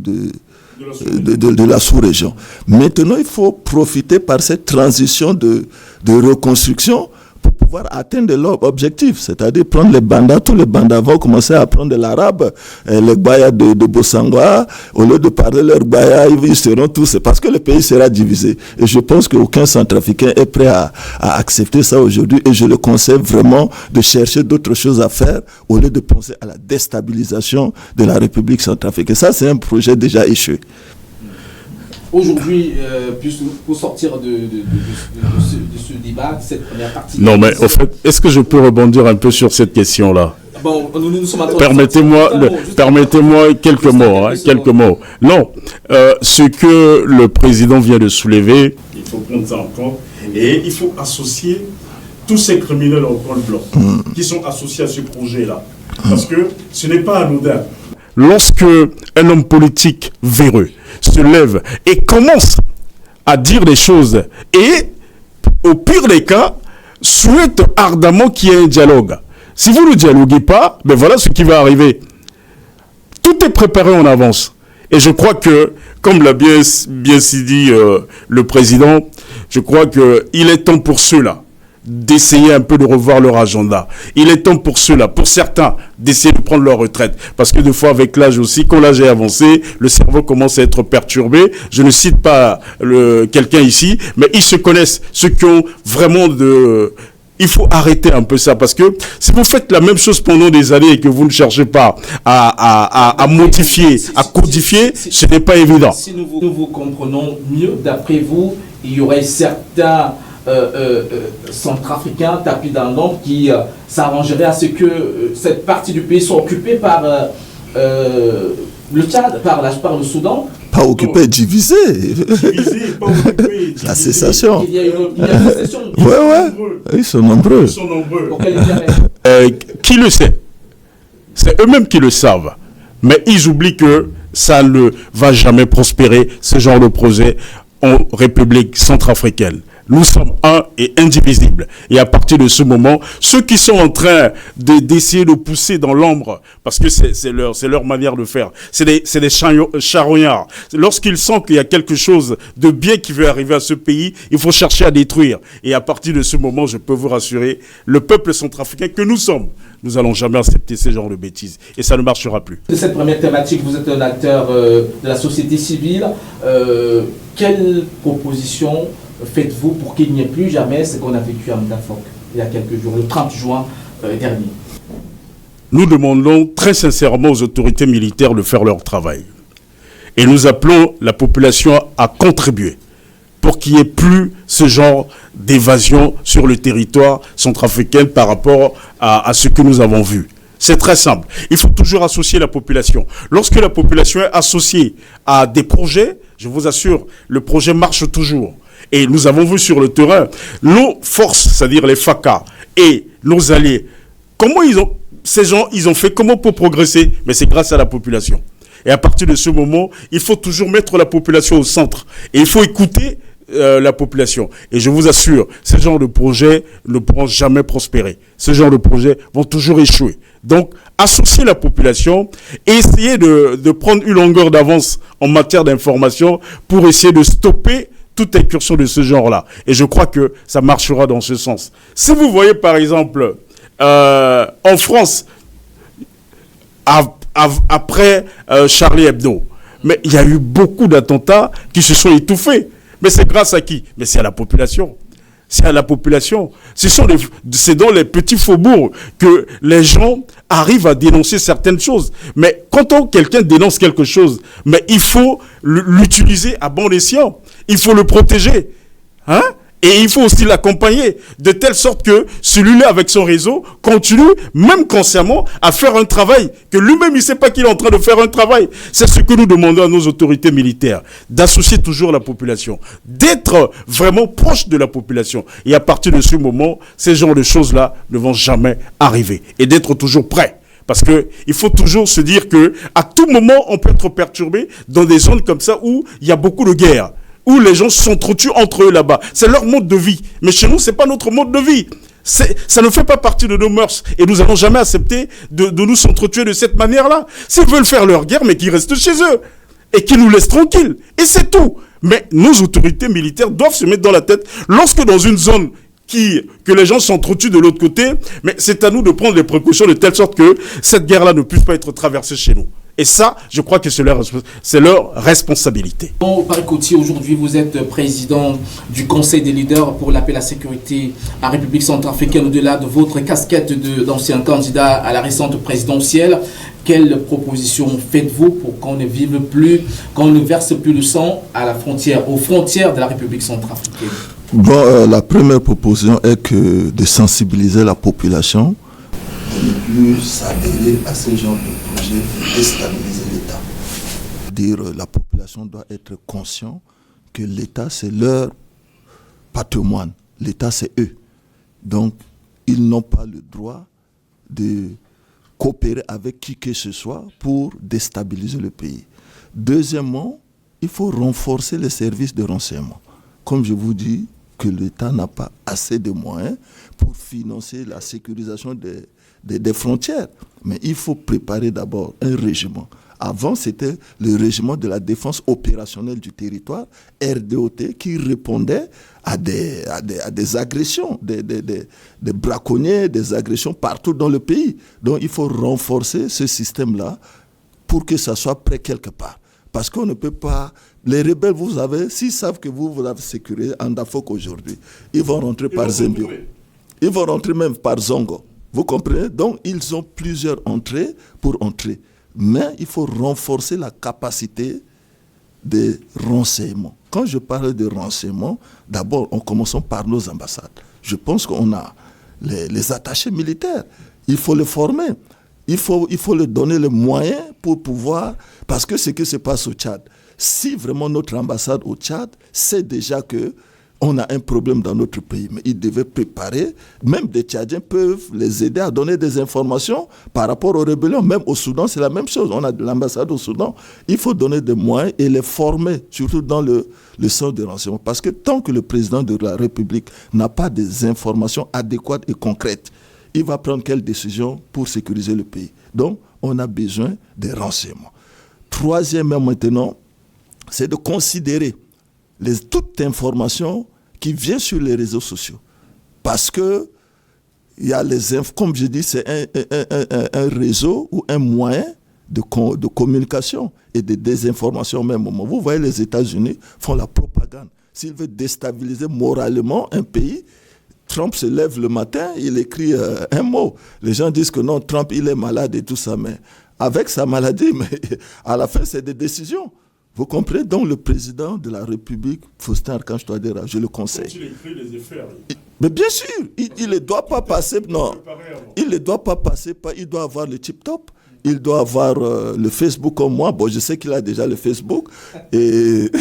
de la sous-région. Maintenant, il faut profiter par cette transition de reconstruction pour pouvoir atteindre leur objectif, c'est-à-dire prendre les bandas, tous les bandas vont commencer à apprendre de l'arabe, les Gbaya de Bossangwa, au lieu de parler leur Gbaya, ils seront tous, c'est parce que le pays sera divisé. Et je pense qu'aucun centrafricain est prêt à accepter ça aujourd'hui, et je le conseille vraiment de chercher d'autres choses à faire, au lieu de penser à la déstabilisation de la République centrafricaine. Ça, c'est un projet déjà échoué. Aujourd'hui, pour sortir de ce débat, de cette première partie... Non, mais au fait, est-ce que je peux rebondir un peu sur cette question-là? Bon, nous sommes en train Permettez-moi quelques mots. Non, ce que le président vient de soulever, il faut prendre ça en compte, et il faut associer tous ces criminels en col blanc qui sont associés à ce projet-là. Parce que ce n'est pas anodin. Lorsque un homme politique véreux se lève et commence à dire des choses et, au pire des cas, souhaite ardemment qu'il y ait un dialogue. Si vous ne dialoguez pas, ben voilà ce qui va arriver. Tout est préparé en avance. Et je crois que, comme l'a bien dit le président, je crois qu'il est temps pour ceux-là d'essayer un peu de revoir leur agenda. Il est temps pour ceux-là, pour certains, d'essayer de prendre leur retraite. Parce que des fois, avec l'âge aussi, quand l'âge est avancé, le cerveau commence à être perturbé. Je ne cite pas quelqu'un ici, mais ils se connaissent, ceux qui ont vraiment Il faut arrêter un peu ça, parce que si vous faites la même chose pendant des années et que vous ne cherchez pas à modifier, à codifier, ce n'est pas évident. Si nous vous comprenons mieux, d'après vous, il y aurait certains centrafricains tapis dans l'ombre qui s'arrangeraient à ce que cette partie du pays soit occupée par le Tchad, par le Soudan. Pas occupé, divisé. Pas occupé. La cessation. Il y a une cessation. Ouais. Ils sont nombreux. Qui le sait? C'est eux-mêmes qui le savent. Mais ils oublient que ça ne va jamais prospérer, ce genre de projet, en République centrafricaine. Nous sommes un et indivisibles. Et à partir de ce moment, ceux qui sont en train d'essayer de pousser dans l'ombre, parce que c'est leur manière de faire, c'est des charognards. Lorsqu'ils sentent qu'il y a quelque chose de bien qui veut arriver à ce pays, il faut chercher à détruire. Et à partir de ce moment, je peux vous rassurer, le peuple centrafricain que nous sommes, nous n'allons jamais accepter ce genre de bêtises. Et ça ne marchera plus. De cette première thématique, vous êtes un acteur de la société civile. Quelle proposition faites-vous pour qu'il n'y ait plus jamais ce qu'on a vécu à Mdafok il y a quelques jours, le 30 juin dernier? Nous demandons très sincèrement aux autorités militaires de faire leur travail. Et nous appelons la population à contribuer pour qu'il n'y ait plus ce genre d'évasion sur le territoire centrafricain par rapport à ce que nous avons vu. C'est très simple. Il faut toujours associer la population. Lorsque la population est associée à des projets, je vous assure, le projet marche toujours. Et nous avons vu sur le terrain, nos forces, c'est-à-dire les FACA et nos alliés, comment ces gens ont fait comment pour progresser? Mais c'est grâce à la population. Et à partir de ce moment, il faut toujours mettre la population au centre. Et il faut écouter la population. Et je vous assure, ce genre de projets ne pourront jamais prospérer. Ce genre de projets vont toujours échouer. Donc, associer la population et essayer de prendre une longueur d'avance en matière d'information pour essayer de stopper toute incursion de ce genre-là. Et je crois que ça marchera dans ce sens. Si vous voyez, par exemple, en France, après Charlie Hebdo, mais il y a eu beaucoup d'attentats qui se sont étouffés. Mais c'est grâce à qui? Mais c'est à la population. C'est à la population. C'est dans les petits faubourgs que les gens arrivent à dénoncer certaines choses. Mais quand quelqu'un dénonce quelque chose, mais il faut l'utiliser à bon escient. Il faut le protéger. Hein? Et il faut aussi l'accompagner de telle sorte que celui-là, avec son réseau, continue, même consciemment, à faire un travail que lui-même, il ne sait pas qu'il est en train de faire un travail. C'est ce que nous demandons à nos autorités militaires, d'associer toujours la population, d'être vraiment proche de la population. Et à partir de ce moment, ces genres de choses-là ne vont jamais arriver. Et d'être toujours prêt. Parce qu'il faut toujours se dire qu'à tout moment, on peut être perturbé dans des zones comme ça où il y a beaucoup de guerres, où les gens s'entretuent entre eux là-bas. C'est leur mode de vie. Mais chez nous, ce n'est pas notre mode de vie. Ça ne fait pas partie de nos mœurs. Et nous n'allons jamais accepter de nous s'entretuer de cette manière-là. S'ils veulent faire leur guerre, mais qu'ils restent chez eux. et qu'ils nous laissent tranquilles. Et c'est tout. Mais nos autorités militaires doivent se mettre dans la tête, lorsque dans une zone que les gens s'entretuent de l'autre côté, mais c'est à nous de prendre les précautions de telle sorte que cette guerre-là ne puisse pas être traversée chez nous. Et ça, je crois que c'est leur responsabilité. Bon, Paris Cotier, aujourd'hui, vous êtes président du Conseil des leaders pour la paix et la sécurité en République centrafricaine. Au-delà de votre casquette d'ancien candidat à la récente présidentielle, quelles propositions faites-vous pour qu'on ne vive plus, qu'on ne verse plus le sang aux frontières de la République centrafricaine? Bon, la première proposition est de sensibiliser la population, de ne plus s'adhérer à ce genre de projet, de déstabiliser l'État. La population doit être consciente que l'État, c'est leur patrimoine. L'État, c'est eux. Donc, ils n'ont pas le droit de coopérer avec qui que ce soit pour déstabiliser le pays. Deuxièmement, il faut renforcer les services de renseignement. Comme je vous dis, que l'État n'a pas assez de moyens pour financer la sécurisation des frontières. Mais il faut préparer d'abord un régiment. Avant, c'était le régiment de la défense opérationnelle du territoire, RDOT, qui répondait à des agressions, des braconniers, des agressions partout dans le pays. Donc il faut renforcer ce système-là pour que ça soit prêt quelque part. Parce qu'on ne peut pas... Les rebelles, vous savez, s'ils savent que vous avez sécurisé Andafok aujourd'hui, ils vont rentrer par Zembio. Ils vont rentrer même par Zongo. Vous comprenez? Donc, ils ont plusieurs entrées pour entrer. Mais il faut renforcer la capacité de renseignement. Quand je parle de renseignement, d'abord, en commençant par nos ambassades. Je pense qu'on a les attachés militaires. Il faut les former. Il faut leur donner les moyens pour pouvoir... Parce que ce qui se passe au Tchad, si vraiment notre ambassade au Tchad sait déjà qu'on a un problème dans notre pays, mais ils devaient préparer, même des Tchadiens peuvent les aider à donner des informations par rapport aux rébellions. Même au Soudan, c'est la même chose. On a de l'ambassade au Soudan. Il faut donner des moyens et les former, surtout dans le centre de renseignement. Parce que tant que le président de la République n'a pas des informations adéquates et concrètes, il va prendre quelle décision pour sécuriser le pays? Donc, on a besoin des renseignements. Troisièmement, maintenant, c'est de considérer toute information qui vient sur les réseaux sociaux. Parce que, comme je dis, c'est un réseau ou un moyen de communication et de désinformation au même moment. Vous voyez, les États-Unis font la propagande. S'ils veulent déstabiliser moralement un pays, Trump se lève le matin, il écrit un mot. Les gens disent que non, Trump, il est malade et tout ça. Mais avec sa maladie, mais à la fin, c'est des décisions. Vous comprenez? Donc, le président de la République, Faustin Archange Touadéra, je le conseille. Il écrit les effets. Mais bien sûr, il ne doit pas passer... Non, il ne doit pas passer... Il doit avoir le tip-top. Il doit avoir le Facebook comme moi. Bon, je sais qu'il a déjà le Facebook. Et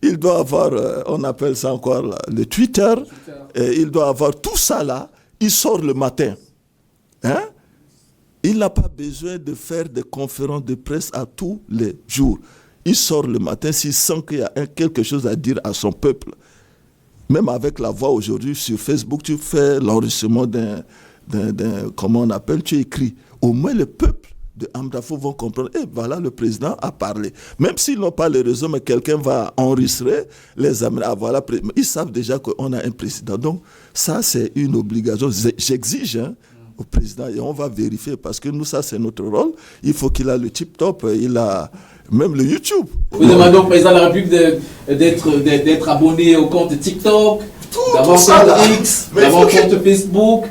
il doit avoir, on appelle ça encore le Twitter. Et il doit avoir tout ça là. Il sort le matin. Hein? Il n'a pas besoin de faire des conférences de presse à tous les jours. Il sort le matin s'il sent qu'il y a quelque chose à dire à son peuple. Même avec la voix aujourd'hui sur Facebook, tu fais l'enregistrement comment on appelle, tu écris. Au moins le peuple de Amdafo vont comprendre, et voilà, le président a parlé. Même s'ils n'ont pas les réseaux, mais quelqu'un va enregistrer, les amener à voilà. Ils savent déjà qu'on a un président. Donc, ça, c'est une obligation. J'exige au président, et on va vérifier, parce que nous, ça, c'est notre rôle. Il faut qu'il a le tip-top, il a même le YouTube. Vous demandez au président de la République d'être abonné au compte TikTok, d'avoir un compte X, d'avoir un compte Facebook.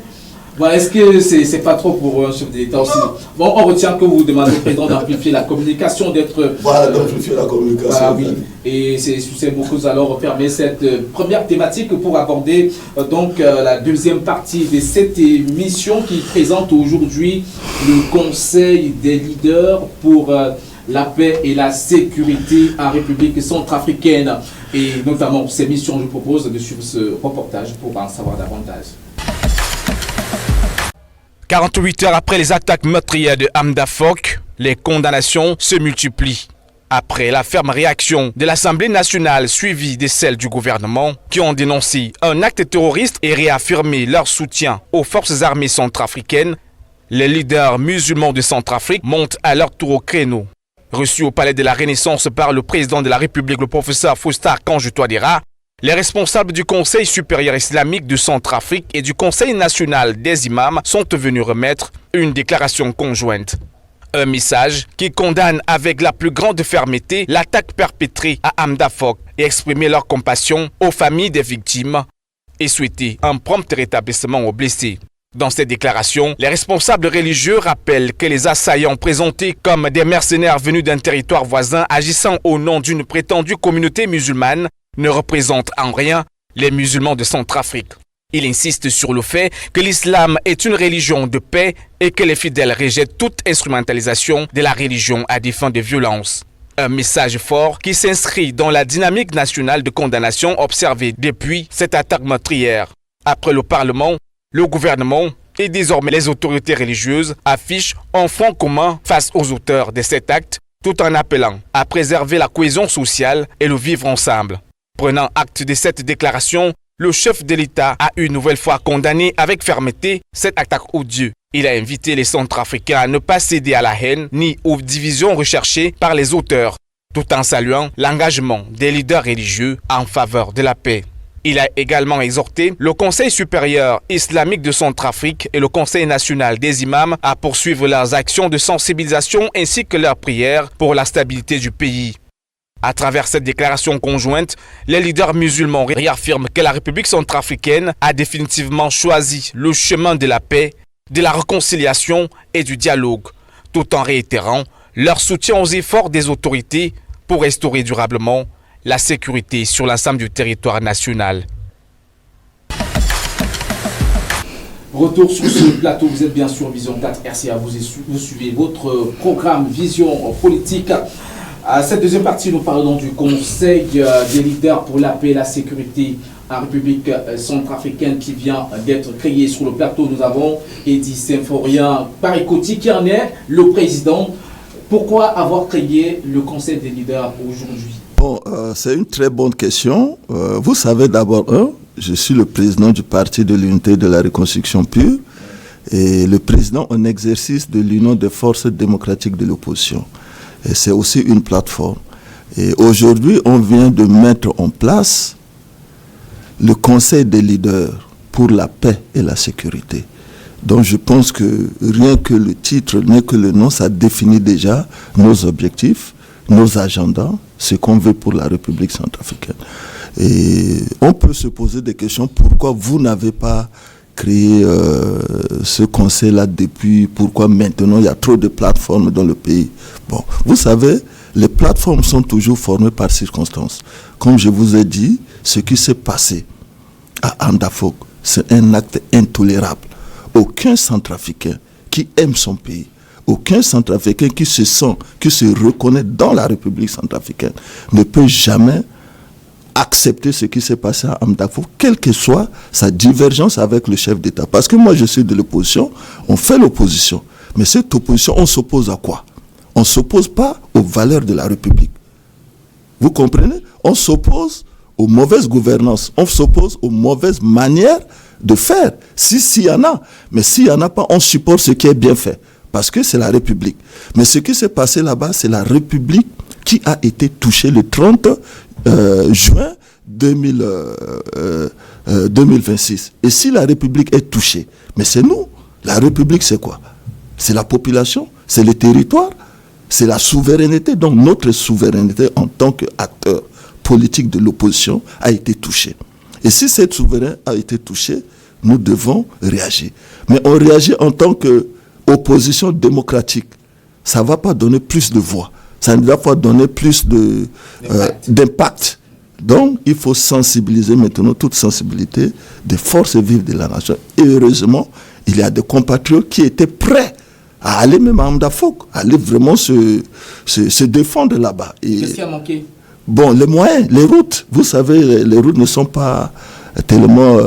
Voilà, est-ce que c'est pas trop pour un chef d'État aussi? Bon, on retient que vous demandez au président d'amplifier la communication, d'être... Voilà, d'amplifier la communication. Voilà, oui. Et c'est sous ces mots que nous allons refermer cette première thématique pour aborder donc la deuxième partie de cette émission qui présente aujourd'hui le Conseil des leaders pour la paix et la sécurité en République centrafricaine. Et notamment pour ces missions, je vous propose de suivre ce reportage pour en savoir davantage. 48 heures après les attaques meurtrières de Amdafok, les condamnations se multiplient. Après la ferme réaction de l'Assemblée nationale suivie de celle du gouvernement, qui ont dénoncé un acte terroriste et réaffirmé leur soutien aux forces armées centrafricaines, les leaders musulmans de Centrafrique montent à leur tour au créneau Reçu au Palais de la Renaissance par le président de la République, le professeur Faustin Kanje Touadéra, les responsables du Conseil supérieur islamique de Centrafrique et du Conseil national des imams sont venus remettre une déclaration conjointe. Un message qui condamne avec la plus grande fermeté l'attaque perpétrée à Amdafok et exprimer leur compassion aux familles des victimes et souhaiter un prompt rétablissement aux blessés. Dans cette déclaration, les responsables religieux rappellent que les assaillants présentés comme des mercenaires venus d'un territoire voisin agissant au nom d'une prétendue communauté musulmane ne représentent en rien les musulmans de Centrafrique. Il insiste sur le fait que l'islam est une religion de paix et que les fidèles rejettent toute instrumentalisation de la religion à des fins de violence. Un message fort qui s'inscrit dans la dynamique nationale de condamnation observée depuis cette attaque meurtrière. Après le Parlement, le gouvernement et désormais les autorités religieuses affichent un front commun face aux auteurs de cet acte, tout en appelant à préserver la cohésion sociale et le vivre ensemble. Prenant acte de cette déclaration, le chef de l'État a une nouvelle fois condamné avec fermeté cette attaque odieuse. Il a invité les Centrafricains à ne pas céder à la haine ni aux divisions recherchées par les auteurs, tout en saluant l'engagement des leaders religieux en faveur de la paix. Il a également exhorté le Conseil supérieur islamique de Centrafrique et le Conseil national des imams à poursuivre leurs actions de sensibilisation ainsi que leurs prières pour la stabilité du pays. À travers cette déclaration conjointe, les leaders musulmans réaffirment que la République centrafricaine a définitivement choisi le chemin de la paix, de la réconciliation et du dialogue, tout en réitérant leur soutien aux efforts des autorités pour restaurer durablement la sécurité sur l'ensemble du territoire national. Retour sur ce plateau, vous êtes bien sûr Vision 4 RCA, vous suivez votre programme Vision politique. À cette deuxième partie, nous parlons du Conseil des leaders pour la paix et la sécurité en République centrafricaine qui vient d'être créé. Sur le plateau, nous avons Eddy Symphorien Parikoti qui en est le président. Pourquoi avoir créé le Conseil des leaders aujourd'hui? Bon, c'est une très bonne question. Vous savez d'abord, je suis le président du Parti de l'Unité de la Reconstruction Pure et le président en exercice de l'Union des forces démocratiques de l'opposition. Et c'est aussi une plateforme. Et aujourd'hui, on vient de mettre en place le Conseil des leaders pour la paix et la sécurité. Donc je pense que rien que le titre, rien que le nom, ça définit déjà nos objectifs, nos agendas, ce qu'on veut pour la République centrafricaine. Et on peut se poser des questions, pourquoi vous n'avez pas créé ce conseil-là depuis, pourquoi maintenant il y a trop de plateformes dans le pays. Bon, vous savez, les plateformes sont toujours formées par circonstances. Comme je vous ai dit, ce qui s'est passé à Amdafok, c'est un acte intolérable. Aucun Centrafricain qui aime son pays, aucun Centrafricain qui se sent, qui se reconnaît dans la République centrafricaine ne peut jamais accepter ce qui s'est passé à Amdafok, quelle que soit sa divergence avec le chef d'État. Parce que moi, je suis de l'opposition, on fait l'opposition. Mais cette opposition, on s'oppose à quoi? On ne s'oppose pas aux valeurs de la République. Vous comprenez? On s'oppose aux mauvaises gouvernances, on s'oppose aux mauvaises manières de faire, s'il y en a. Mais s'il n'y en a pas, on supporte ce qui est bien fait. Parce que c'est la République. Mais ce qui s'est passé là-bas, c'est la République qui a été touchée le 30 juin 2026. Et si la République est touchée, mais c'est nous. La République, c'est quoi? C'est la population, c'est le territoire, c'est la souveraineté. Donc notre souveraineté en tant qu'acteur politique de l'opposition a été touchée. Et si cette souveraineté a été touchée, nous devons réagir. Mais on réagit en tant qu'opposition démocratique. Ça ne va pas donner plus de voix. Ça ne va pas donner plus d'impact. Donc, il faut sensibiliser maintenant toute sensibilité des forces vives de la nation. Et heureusement, il y a des compatriotes qui étaient prêts à aller même à Amdafok, à aller vraiment se défendre là-bas. Qu'est-ce qui a manqué? Bon, les moyens, les routes. Vous savez, les routes ne sont pas tellement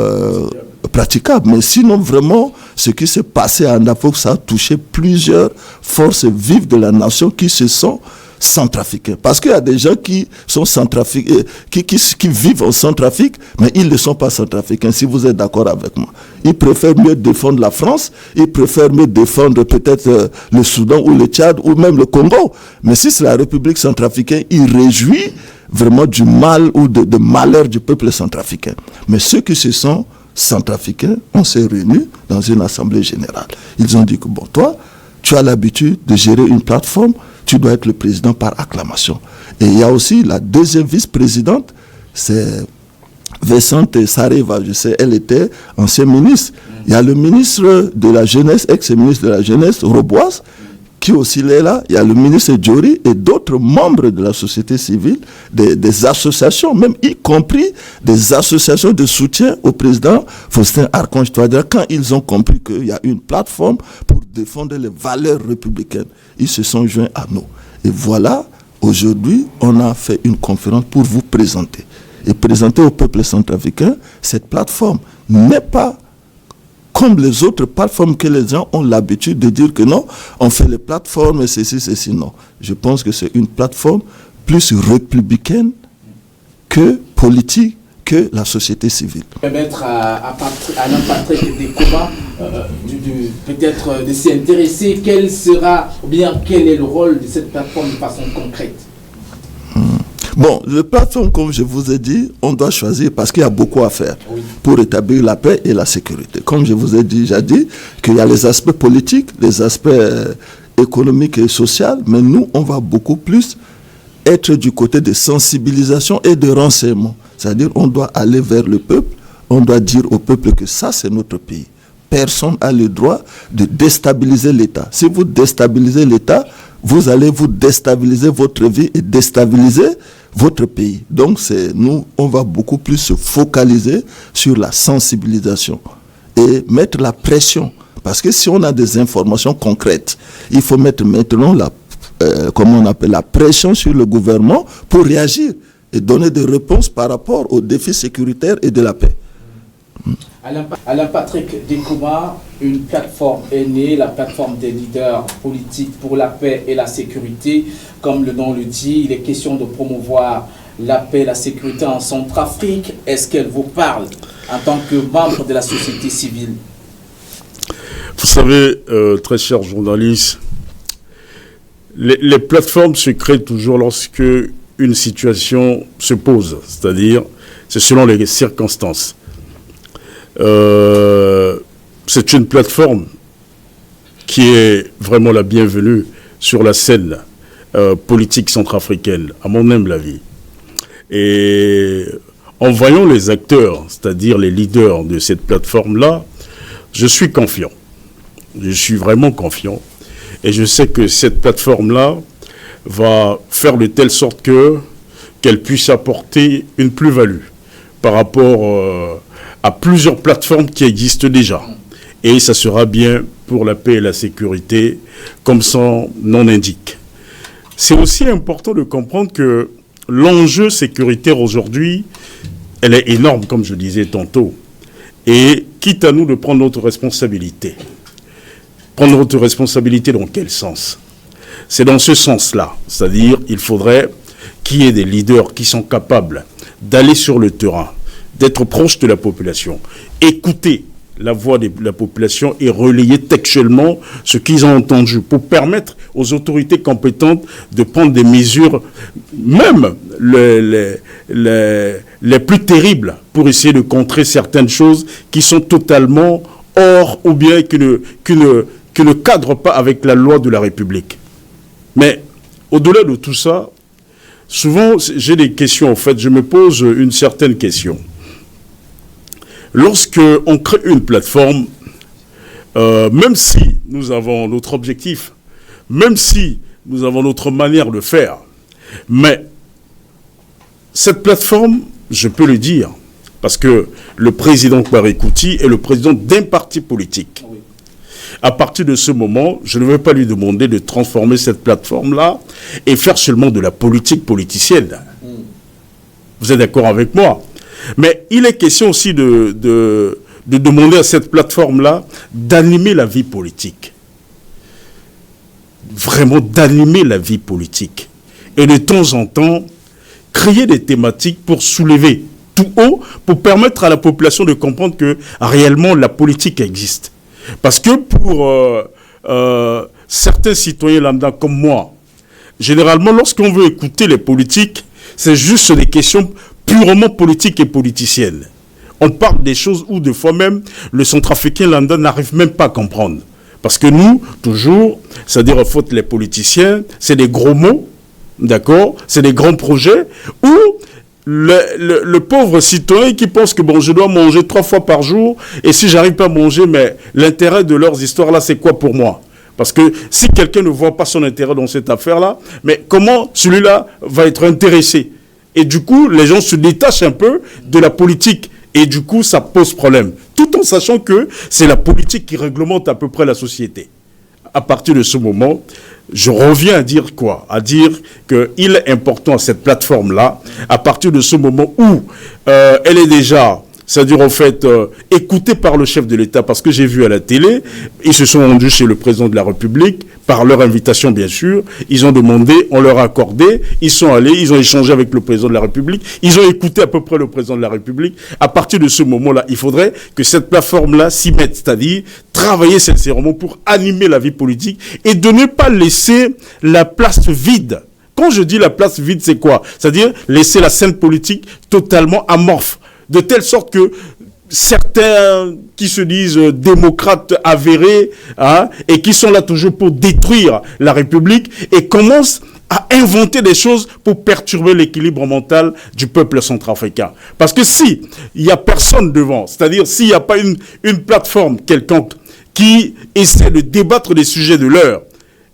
praticables. Mais sinon, vraiment, ce qui s'est passé à Amdafok, ça a touché plusieurs forces vives de la nation qui se sont centrafricains. Parce qu'il y a des gens qui sont centrafricains, qui vivent en Centrafrique, mais ils ne sont pas centrafricains, si vous êtes d'accord avec moi. Ils préfèrent mieux défendre la France, ils préfèrent mieux défendre peut-être le Soudan ou le Tchad ou même le Congo. Mais si c'est la République centrafricaine, ils réjouissent vraiment du mal ou de malheur du peuple centrafricain. Mais ceux qui se sont centrafricains, on s'est réunis dans une assemblée générale. Ils ont dit que bon, toi, tu as l'habitude de gérer une plateforme, tu dois être le président par acclamation. Et il y a aussi la deuxième vice-présidente, c'est Vincente Sareva, je sais, elle était ancienne ministre. Il y a le ministre de la Jeunesse, ex-ministre de la Jeunesse, Roboise, qui aussi est là. Il y a le ministre Djori et d'autres membres de la société civile, des associations, même y compris des associations de soutien au président Faustin Archange Touadéra, quand ils ont compris qu'il y a une plateforme pour défendre les valeurs républicaines. Ils se sont joints à nous. Et voilà, aujourd'hui, on a fait une conférence pour vous présenter. Et présenter au peuple centrafricain, cette plateforme n'est pas comme les autres plateformes que les gens ont l'habitude de dire que non, on fait les plateformes et ceci, non. Je pense que c'est une plateforme plus républicaine que politique, que la société civile. Permettre à Alain Patrick Dekoma peut-être de s'y intéresser, quel est le rôle de cette plateforme de façon concrète? Bon, la plateforme, comme je vous ai dit, on doit choisir parce qu'il y a beaucoup à faire pour établir la paix et la sécurité. Comme je vous ai déjà dit, qu'il y a les aspects politiques, les aspects économiques et sociaux, mais nous, on va beaucoup plus être du côté de sensibilisation et de renseignement. C'est-à-dire, on doit aller vers le peuple, on doit dire au peuple que ça, c'est notre pays. Personne n'a le droit de déstabiliser l'État. Si vous déstabilisez l'État, vous allez vous déstabiliser votre vie et déstabiliser votre pays. Donc, nous, on va beaucoup plus se focaliser sur la sensibilisation et mettre la pression. Parce que si on a des informations concrètes, il faut mettre maintenant la pression sur le gouvernement pour réagir et donner des réponses par rapport aux défis sécuritaires et de la paix. Alain Patrick Dekoma, une plateforme est née, la plateforme des leaders politiques pour la paix et la sécurité. Comme le nom le dit, il est question de promouvoir la paix et la sécurité en Centrafrique. Est-ce qu'elle vous parle en tant que membre de la société civile? Vous savez, très chers journalistes, les plateformes se créent toujours lorsque une situation se pose, c'est-à-dire c'est selon les circonstances. C'est une plateforme qui est vraiment la bienvenue sur la scène politique centrafricaine, à mon humble avis. Et en voyant les acteurs, c'est-à-dire les leaders de cette plateforme-là, je suis confiant. Je suis vraiment confiant. Et je sais que cette plateforme-là va faire de telle sorte qu'elle puisse apporter une plus-value par rapport à plusieurs plateformes qui existent déjà. Et ça sera bien pour la paix et la sécurité, comme son nom l'indique. C'est aussi important de comprendre que l'enjeu sécuritaire aujourd'hui, elle est énorme, comme je disais tantôt. Et quitte à nous de prendre notre responsabilité. Prendre notre responsabilité dans quel sens? C'est dans ce sens-là. C'est-à-dire, il faudrait qu'il y ait des leaders qui sont capables d'aller sur le terrain, d'être proche de la population, écouter la voix de la population et relayer textuellement ce qu'ils ont entendu pour permettre aux autorités compétentes de prendre des mesures, même les plus terribles, pour essayer de contrer certaines choses qui sont totalement hors ou bien qui ne cadrent pas avec la loi de la République. Mais au-delà de tout ça, souvent j'ai des questions, en fait, je me pose une certaine question. Lorsqu'on crée une plateforme, même si nous avons notre objectif, même si nous avons notre manière de faire, mais cette plateforme, je peux le dire, parce que le président Kwame Kuti est le président d'un parti politique. Oui. À partir de ce moment, je ne vais pas lui demander de transformer cette plateforme-là et faire seulement de la politique politicienne. Vous êtes d'accord avec moi? Mais il est question aussi de demander à cette plateforme-là d'animer la vie politique. Vraiment d'animer la vie politique. et de temps en temps, créer des thématiques pour soulever tout haut, pour permettre à la population de comprendre que réellement la politique existe. Parce que pour certains citoyens lambda comme moi, généralement, lorsqu'on veut écouter les politiques, c'est juste des questions purement politiques et politiciennes. On parle des choses où, des fois même, le centrafricain lambda n'arrive même pas à comprendre. Parce que nous, toujours, c'est-à-dire, en fait, les politiciens, c'est des gros mots, d'accord? C'est des grands projets, où le pauvre citoyen qui pense que, bon, je dois manger 3 fois par jour, et si j'arrive pas à manger, mais l'intérêt de leurs histoires-là, c'est quoi pour moi? Parce que si quelqu'un ne voit pas son intérêt dans cette affaire-là, mais comment celui-là va être intéressé? Et du coup, les gens se détachent un peu de la politique. Et du coup, ça pose problème. Tout en sachant que c'est la politique qui réglemente à peu près la société. À partir de ce moment, je reviens à dire quoi? À dire qu'il est important à cette plateforme-là, à partir de ce moment où elle est déjà, c'est-à-dire en fait, écoutée par le chef de l'État, parce que j'ai vu à la télé, ils se sont rendus chez le président de la République, par leur invitation bien sûr, ils ont demandé, on leur a accordé, ils sont allés, ils ont échangé avec le président de la République, ils ont écouté à peu près le président de la République. À partir de ce moment-là, il faudrait que cette plateforme-là s'y mette, c'est-à-dire travailler sincèrement pour animer la vie politique et de ne pas laisser la place vide. Quand je dis la place vide, c'est quoi? C'est-à-dire laisser la scène politique totalement amorphe, de telle sorte que certains qui se disent démocrates avérés, hein, et qui sont là toujours pour détruire la République et commencent à inventer des choses pour perturber l'équilibre mental du peuple centrafricain. Parce que si il n'y a personne devant, c'est-à-dire s'il n'y a pas une plateforme quelconque qui essaie de débattre des sujets de l'heure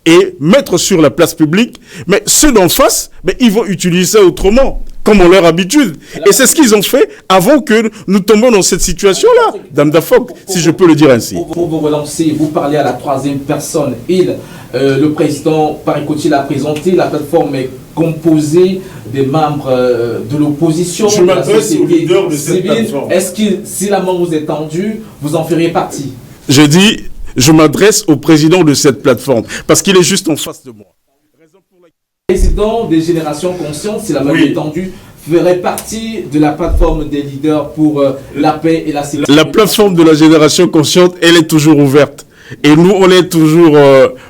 et mettre sur la place publique, mais ceux d'en face, mais ils vont utiliser ça autrement, comme on leur habitude. Et c'est ce qu'ils ont fait avant que nous tombions dans cette situation-là, Damda Fock, si je peux le dire ainsi. Pour vous relancer, vous parlez à la troisième personne. Le président Paris-Coty l'a présenté, la plateforme est composée des membres de l'opposition. Je m'adresse au leader de cette plateforme. Est-ce que si la main vous est tendue, vous en feriez partie? Je dis, je m'adresse au président de cette plateforme, parce qu'il est juste en face de moi. Le président des Générations Conscientes, si la main est tendue, ferait partie de la plateforme des leaders pour la paix et la sécurité. La plateforme de la Génération Consciente, elle est toujours ouverte. Et nous, on est toujours,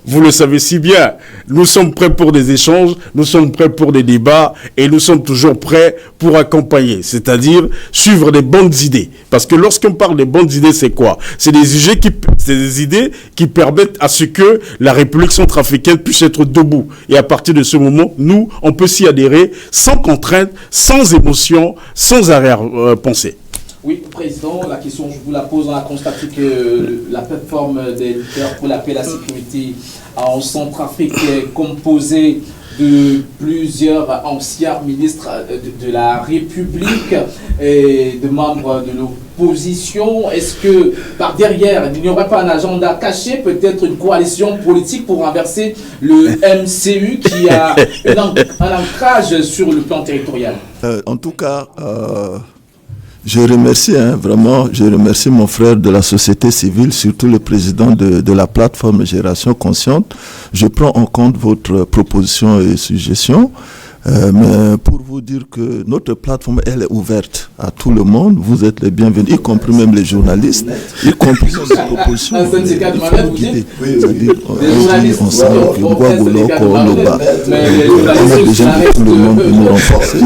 vous le savez si bien, nous sommes prêts pour des échanges, nous sommes prêts pour des débats, et nous sommes toujours prêts pour accompagner, c'est-à-dire suivre des bonnes idées. Parce que lorsqu'on parle des bonnes idées, c'est quoi? C'est des idées qui permettent à ce que la République centrafricaine puisse être debout. Et à partir de ce moment, nous, on peut s'y adhérer sans contrainte, sans émotion, sans arrière-pensée. Oui, Président, la question, je vous la pose. On a constaté que la plateforme des leaders pour la paix et la sécurité en Centrafrique est composée de plusieurs anciens ministres de la République et de membres de l'opposition. Est-ce que par derrière, il n'y aurait pas un agenda caché, peut-être une coalition politique pour renverser le MCU qui a un ancrage sur le plan territorial? En tout cas, je remercie vraiment, je remercie mon frère de la société civile, surtout le président de la plateforme Génération Consciente. Je prends en compte votre proposition et suggestion. Mais pour vous dire que notre plateforme, elle est ouverte à tout le monde. Vous êtes les bienvenus, y compris même les journalistes, y compris les propositions. Un syndicat de malades, vous dites? Oui, on sait que on a besoin de tout le monde de nous renforcer.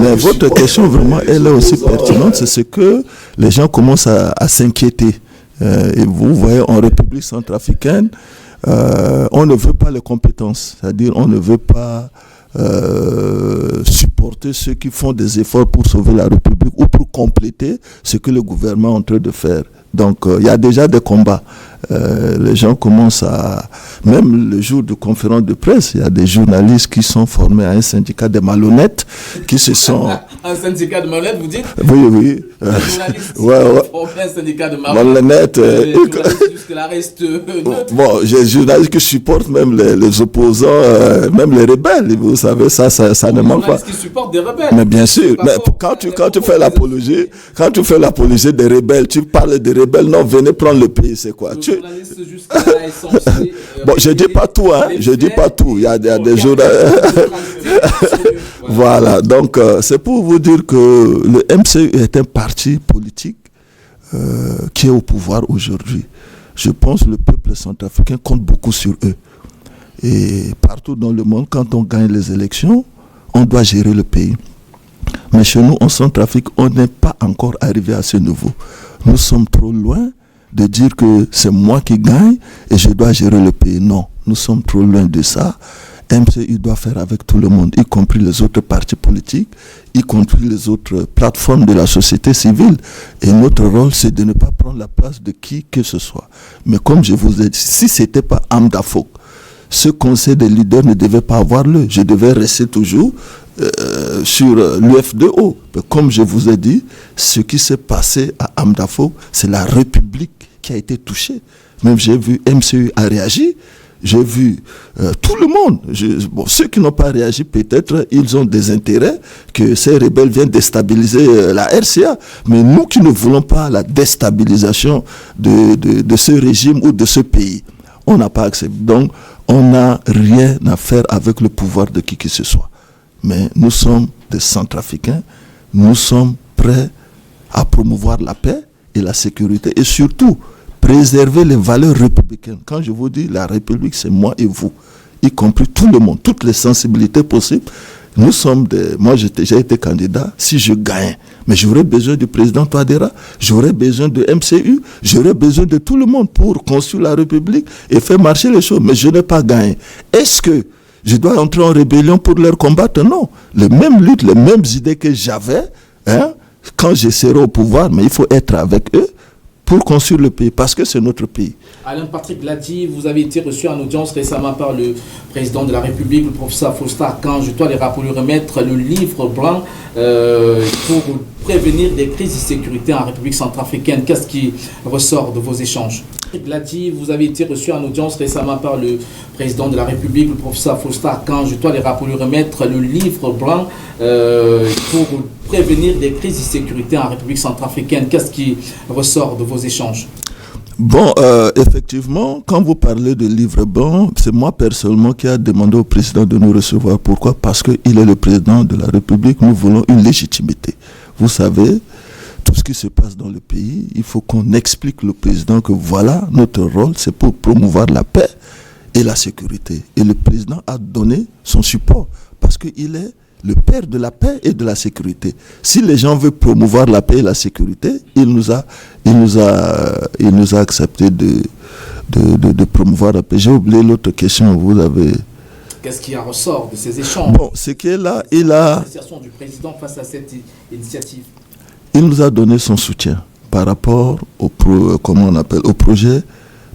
Mais votre question, vraiment, elle est aussi pertinente. C'est ce que les gens commencent à s'inquiéter. Et vous voyez, en République centrafricaine, on ne veut pas les compétences. C'est-à-dire, on ne veut pas supporter ceux qui font des efforts pour sauver la République ou pour compléter ce que le gouvernement est en train de faire. Donc il y a déjà des combats. Les gens commencent à... Même le jour de conférence de presse, il y a des journalistes qui sont formés à un syndicat de malhonnêtes qui se sont... Un syndicat de malhonnêtes, vous dites? Oui. Un syndicat de malhonnêtes. Jusque-là reste neutre. Bon, j'ai des journalistes qui supportent même les opposants, même les rebelles. Vous savez, ça ne manque pas. Qui supportent des rebelles. Mais bien sûr, mais quand tu fais l'apologie l'apologie, quand tu fais l'apologie des rebelles, tu parles des rebelles, non, venez prendre le pays, c'est quoi? Bon, je dis pas tout, hein, je dis pas tout. Il y a des jours. Voilà, donc c'est pour vous dire que le MCU est un parti politique qui est au pouvoir aujourd'hui. Je pense que le peuple centrafricain compte beaucoup sur eux. Et partout dans le monde, quand on gagne les élections, on doit gérer le pays. Mais chez nous, en Centrafrique, on n'est pas encore arrivé à ce niveau. Nous sommes trop loin de dire que c'est moi qui gagne et je dois gérer le pays. Non, nous sommes trop loin de ça. MCU doit faire avec tout le monde, y compris les autres partis politiques, y compris les autres plateformes de la société civile. Et notre rôle, c'est de ne pas prendre la place de qui que ce soit. Mais comme je vous ai dit, si ce n'était pas Amda Folk, ce conseil des leaders ne devait pas avoir lieu. Je devais rester toujours sur l'UF2O. Comme je vous ai dit, ce qui s'est passé à Amda Folk, c'est la République qui a été touchée. Même j'ai vu MCU a réagi. J'ai vu tout le monde. Ceux qui n'ont pas réagi, peut-être, ils ont des intérêts que ces rebelles viennent déstabiliser la RCA. Mais nous qui ne voulons pas la déstabilisation de ce régime ou de ce pays, on n'a pas accepté. Donc, on n'a rien à faire avec le pouvoir de qui que ce soit. Mais nous sommes des Centrafricains. Nous sommes prêts à promouvoir la paix et la sécurité. Et surtout, préserver les valeurs républicaines. Quand je vous dis la République, c'est moi et vous, y compris tout le monde, toutes les sensibilités possibles. Nous sommes moi j'ai été candidat, si je gagne, mais j'aurais besoin du président Touadéra, j'aurais besoin de MCU, j'aurais besoin de tout le monde pour construire la République et faire marcher les choses, mais je n'ai pas gagné. Est-ce que je dois entrer en rébellion pour leur combattre? Non. Les mêmes luttes, les mêmes idées que j'avais, quand je serai au pouvoir, mais il faut être avec eux pour construire le pays, parce que c'est notre pays. Alain Patrick Ladi, vous avez été reçu en audience récemment par le président de la République, le professeur Faustin Archange Touadéra, pour lui remettre le livre blanc pour prévenir des crises de sécurité en République centrafricaine. Qu'est-ce qui ressort de vos échanges? Ladi, vous avez été reçu en audience récemment par le président de la République, le professeur Faustin Archange Touadéra, pour lui remettre le livre blanc pour prévenir des crises de sécurité en République centrafricaine. Qu'est-ce qui ressort de vos échanges? Bon, effectivement, quand vous parlez de livre blanc, c'est moi personnellement qui a demandé au président de nous recevoir. Pourquoi? Parce qu'il est le président de la République. Nous voulons une légitimité. Vous savez, tout ce qui se passe dans le pays, il faut qu'on explique au président que voilà, notre rôle, c'est pour promouvoir la paix et la sécurité. Et le président a donné son support parce qu'il est le père de la paix et de la sécurité. Si les gens veulent promouvoir la paix et la sécurité, il nous a accepté de promouvoir la paix. J'ai oublié l'autre question, vous avez... Qu'est-ce qui ressort de ces échanges? Bon, c'est qu'il a... L'appréciation du président face à cette initiative. Il nous a donné son soutien par rapport au projet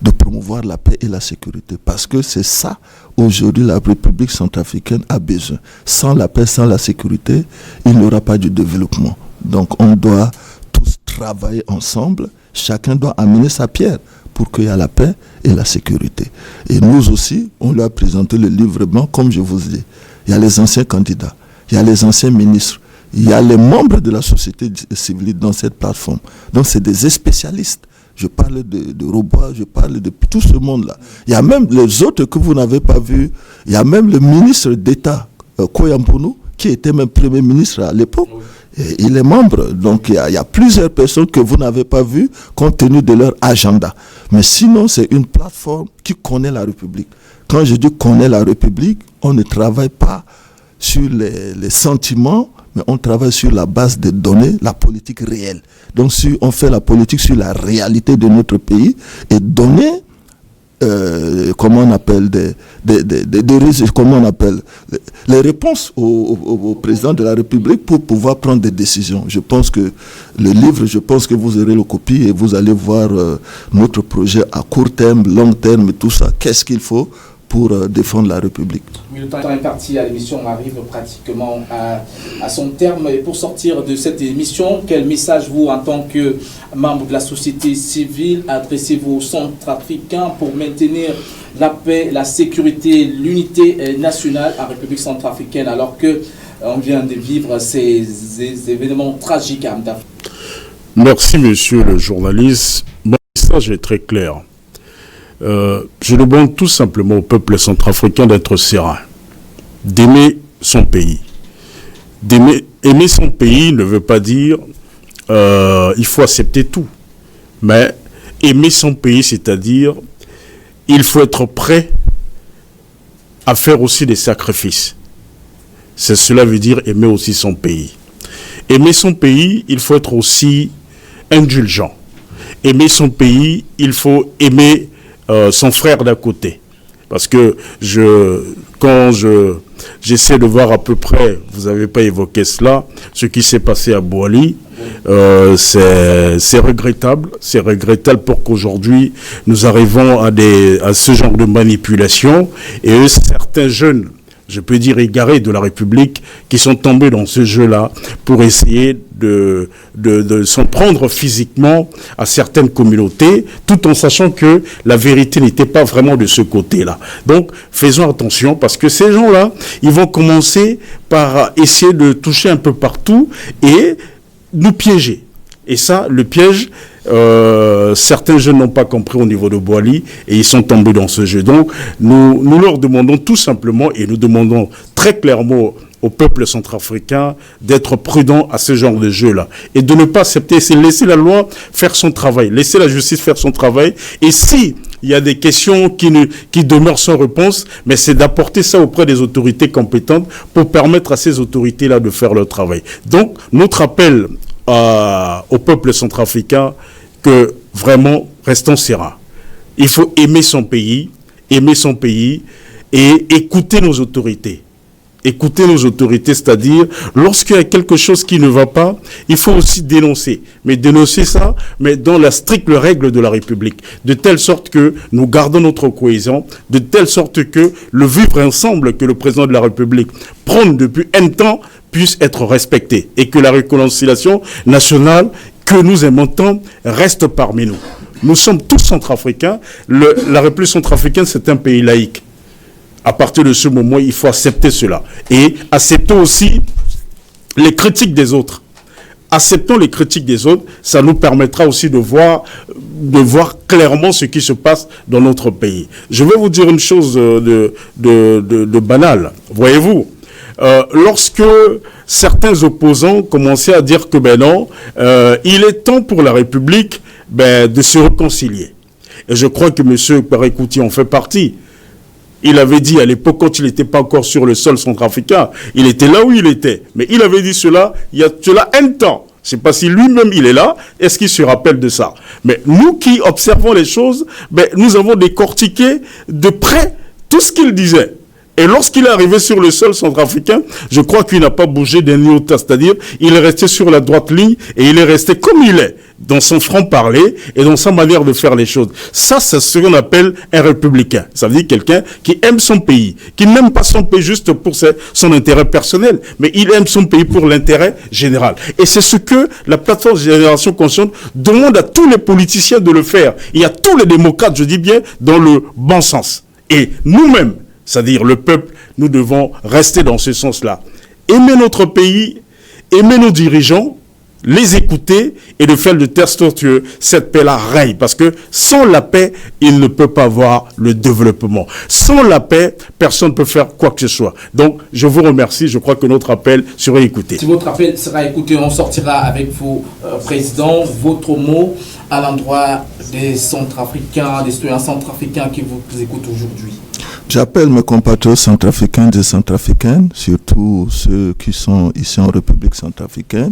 de promouvoir la paix et la sécurité. Parce que c'est ça, aujourd'hui, la République centrafricaine a besoin. Sans la paix, sans la sécurité, il n'y aura pas de développement. Donc, on doit tous travailler ensemble. Chacun doit amener sa pierre pour qu'il y ait la paix et la sécurité. Et nous aussi, on lui a présenté le livre blanc, comme je vous dis. Il y a les anciens candidats, il y a les anciens ministres, il y a les membres de la société civile dans cette plateforme. Donc, c'est des spécialistes. Je parle de Robois, je parle de tout ce monde-là. Il y a même les autres que vous n'avez pas vus. Il y a même le ministre d'État, Koyamponou, qui était même Premier ministre à l'époque. Et il est membre. Donc il y a plusieurs personnes que vous n'avez pas vues compte tenu de leur agenda. Mais sinon, c'est une plateforme qui connaît la République. Quand je dis connaît la République, on ne travaille pas sur les sentiments, mais on travaille sur la base des données, la politique réelle. Donc, si on fait la politique sur la réalité de notre pays et donner, comment on appelle, les réponses au président de la République pour pouvoir prendre des décisions. Je pense que le livre, je pense que vous aurez le copie et vous allez voir notre projet à court terme, long terme et tout ça. Qu'est-ce qu'il faut pour défendre la République. Oui, le temps imparti à l'émission arrive pratiquement à son terme. Et pour sortir de cette émission, quel message vous, en tant que membre de la société civile, adressez-vous aux Centrafricains pour maintenir la paix, la sécurité, l'unité nationale en République centrafricaine, alors que on vient de vivre ces événements tragiques à Amda? Merci, monsieur le journaliste. Mon message est très clair. Je demande tout simplement au peuple centrafricain d'être serein, d'aimer son pays. Aimer son pays ne veut pas dire il faut accepter tout. Mais aimer son pays, c'est-à-dire il faut être prêt à faire aussi des sacrifices. Cela veut dire aimer aussi son pays. Aimer son pays, il faut être aussi indulgent. Aimer son pays, il faut aimer son frère d'à côté. Parce que quand j'essaie de voir à peu près, vous n'avez pas évoqué cela, ce qui s'est passé à Boali, c'est regrettable. C'est regrettable pour qu'aujourd'hui nous arrivons à ce genre de manipulation. Et certains jeunes, je peux dire égarés de la République, qui sont tombés dans ce jeu-là pour essayer de s'en prendre physiquement à certaines communautés, tout en sachant que la vérité n'était pas vraiment de ce côté-là. Donc, faisons attention, parce que ces gens-là, ils vont commencer par essayer de toucher un peu partout et nous piéger. Et ça, le piège, certains jeunes n'ont pas compris au niveau de Boali et ils sont tombés dans ce jeu. Donc, nous leur demandons tout simplement, et nous demandons très clairement au peuple centrafricain d'être prudent à ce genre de jeu-là et de ne pas accepter, c'est laisser la loi faire son travail, laisser la justice faire son travail. Et si il y a des questions qui demeurent sans réponse, mais c'est d'apporter ça auprès des autorités compétentes pour permettre à ces autorités-là de faire leur travail. Donc, notre appel au peuple centrafricain, que vraiment, restons sereins. Il faut aimer son pays et écouter nos autorités. Écouter nos autorités, c'est-à-dire, lorsqu'il y a quelque chose qui ne va pas, il faut aussi dénoncer. Mais dénoncer ça, mais dans la stricte règle de la République. De telle sorte que nous gardons notre cohésion, de telle sorte que le vivre ensemble que le président de la République prône depuis un temps puisse être respecté. Et que la réconciliation nationale que nous aimons tant reste parmi nous. Nous sommes tous centrafricains. La République centrafricaine, c'est un pays laïque. À partir de ce moment, il faut accepter cela. Et accepter aussi les critiques des autres. Acceptons les critiques des autres, ça nous permettra aussi de voir clairement ce qui se passe dans notre pays. Je vais vous dire une chose de banale. Voyez-vous, lorsque certains opposants commençaient à dire que ben non, il est temps pour la République de se réconcilier. Et je crois que M. Parekouti en fait partie. Il avait dit à l'époque, quand il n'était pas encore sur le sol centrafricain, il était là où il était. Mais il avait dit cela, il y a cela un temps. Je ne sais pas si lui-même il est là, est-ce qu'il se rappelle de ça? Mais nous qui observons les choses, nous avons décortiqué de près tout ce qu'il disait. Et lorsqu'il est arrivé sur le sol centrafricain, je crois qu'il n'a pas bougé d'un iota, c'est-à-dire il est resté sur la droite ligne et il est resté comme il est, dans son franc-parler et dans sa manière de faire les choses. Ça, c'est ce qu'on appelle un républicain. Ça veut dire quelqu'un qui aime son pays, qui n'aime pas son pays juste pour son intérêt personnel, mais il aime son pays pour l'intérêt général. Et c'est ce que la plateforme Génération Consciente demande à tous les politiciens de le faire. Et à tous les démocrates, je dis bien, dans le bon sens. Et nous-mêmes, c'est-à-dire le peuple, nous devons rester dans ce sens-là. Aimer notre pays, aimer nos dirigeants, les écouter et de faire de telle sorte que cette paix-là règne. Parce que sans la paix, il ne peut pas avoir le développement. Sans la paix, personne ne peut faire quoi que ce soit. Donc, je vous remercie. Je crois que notre appel sera écouté. Si votre appel sera écouté, on sortira avec vous, Président, votre mot à l'endroit des Centrafricains, des citoyens centrafricains qui vous écoutent aujourd'hui. J'appelle mes compatriotes centrafricains et centrafricaines, surtout ceux qui sont ici en République centrafricaine,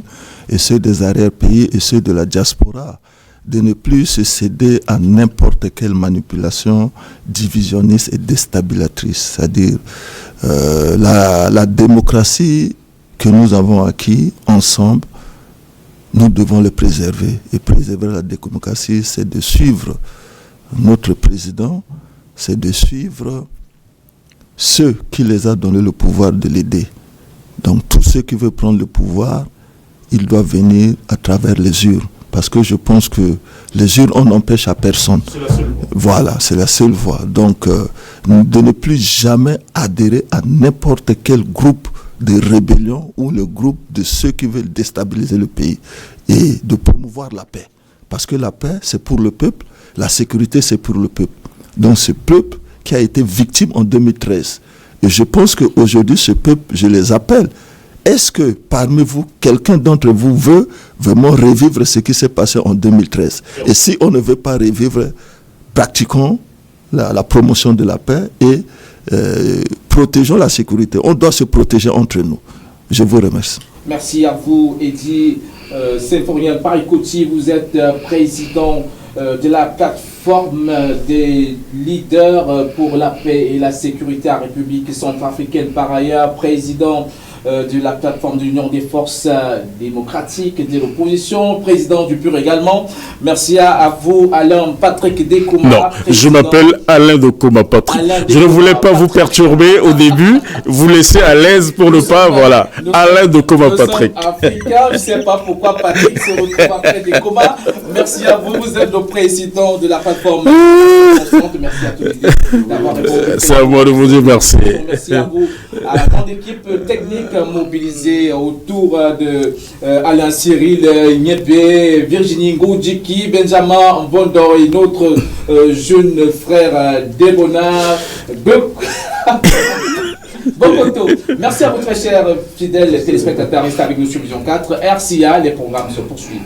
et ceux des arrière-pays et ceux de la diaspora, de ne plus se céder à n'importe quelle manipulation divisionniste et déstabilisatrice. C'est-à-dire la démocratie que nous avons acquis ensemble, nous devons le préserver. Et préserver la démocratie, c'est de suivre notre président, c'est de suivre ceux qui les a donné le pouvoir de l'aider. Donc tous ceux qui veulent prendre le pouvoir, ils doivent venir à travers les urnes. Parce que je pense que les urnes, on n'empêche à personne. C'est la seule voie. Voilà, c'est la seule voie. Donc de ne plus jamais adhérer à n'importe quel groupe de rébellion ou le groupe de ceux qui veulent déstabiliser le pays et de promouvoir la paix. Parce que la paix, c'est pour le peuple, la sécurité, c'est pour le peuple. Donc ce peuple qui a été victime en 2013. Et je pense qu'aujourd'hui, ce peuple, je les appelle. Est-ce que parmi vous, quelqu'un d'entre vous veut vraiment revivre ce qui s'est passé en 2013? Et si on ne veut pas revivre, pratiquons la promotion de la paix et protégeons la sécurité. On doit se protéger entre nous. Je vous remercie. Merci à vous, Eddy Symphorien Parikoti. Vous êtes président de la plateforme des leaders pour la paix et la sécurité en République centrafricaine. Par ailleurs, président de la plateforme de l'Union des forces démocratiques de l'opposition, président du PUR également. Merci à vous, Alain Patrick Dekoma. Non, je m'appelle Alain Dekoma Patrick. Je ne voulais pas vous perturber au début, vous laisser à l'aise pour ne pas, voilà. Alain Dekoma Patrick. Africain, je ne sais pas pourquoi Patrick se retrouve après Dekoma. Merci à vous, vous êtes le président de la plateforme. Merci à tous d'avoir répondu. C'est à moi de vous dire merci. Merci à vous, à la grande équipe technique mobilisée autour de Alain Cyril Niébé, Virginie Ngoudjiki, Benjamin Bondo et notre jeune frère Debona Bokoto. Merci à vous très chers fidèles téléspectateurs. Restez avec nous sur Vision 4. RCA, les programmes se poursuivent.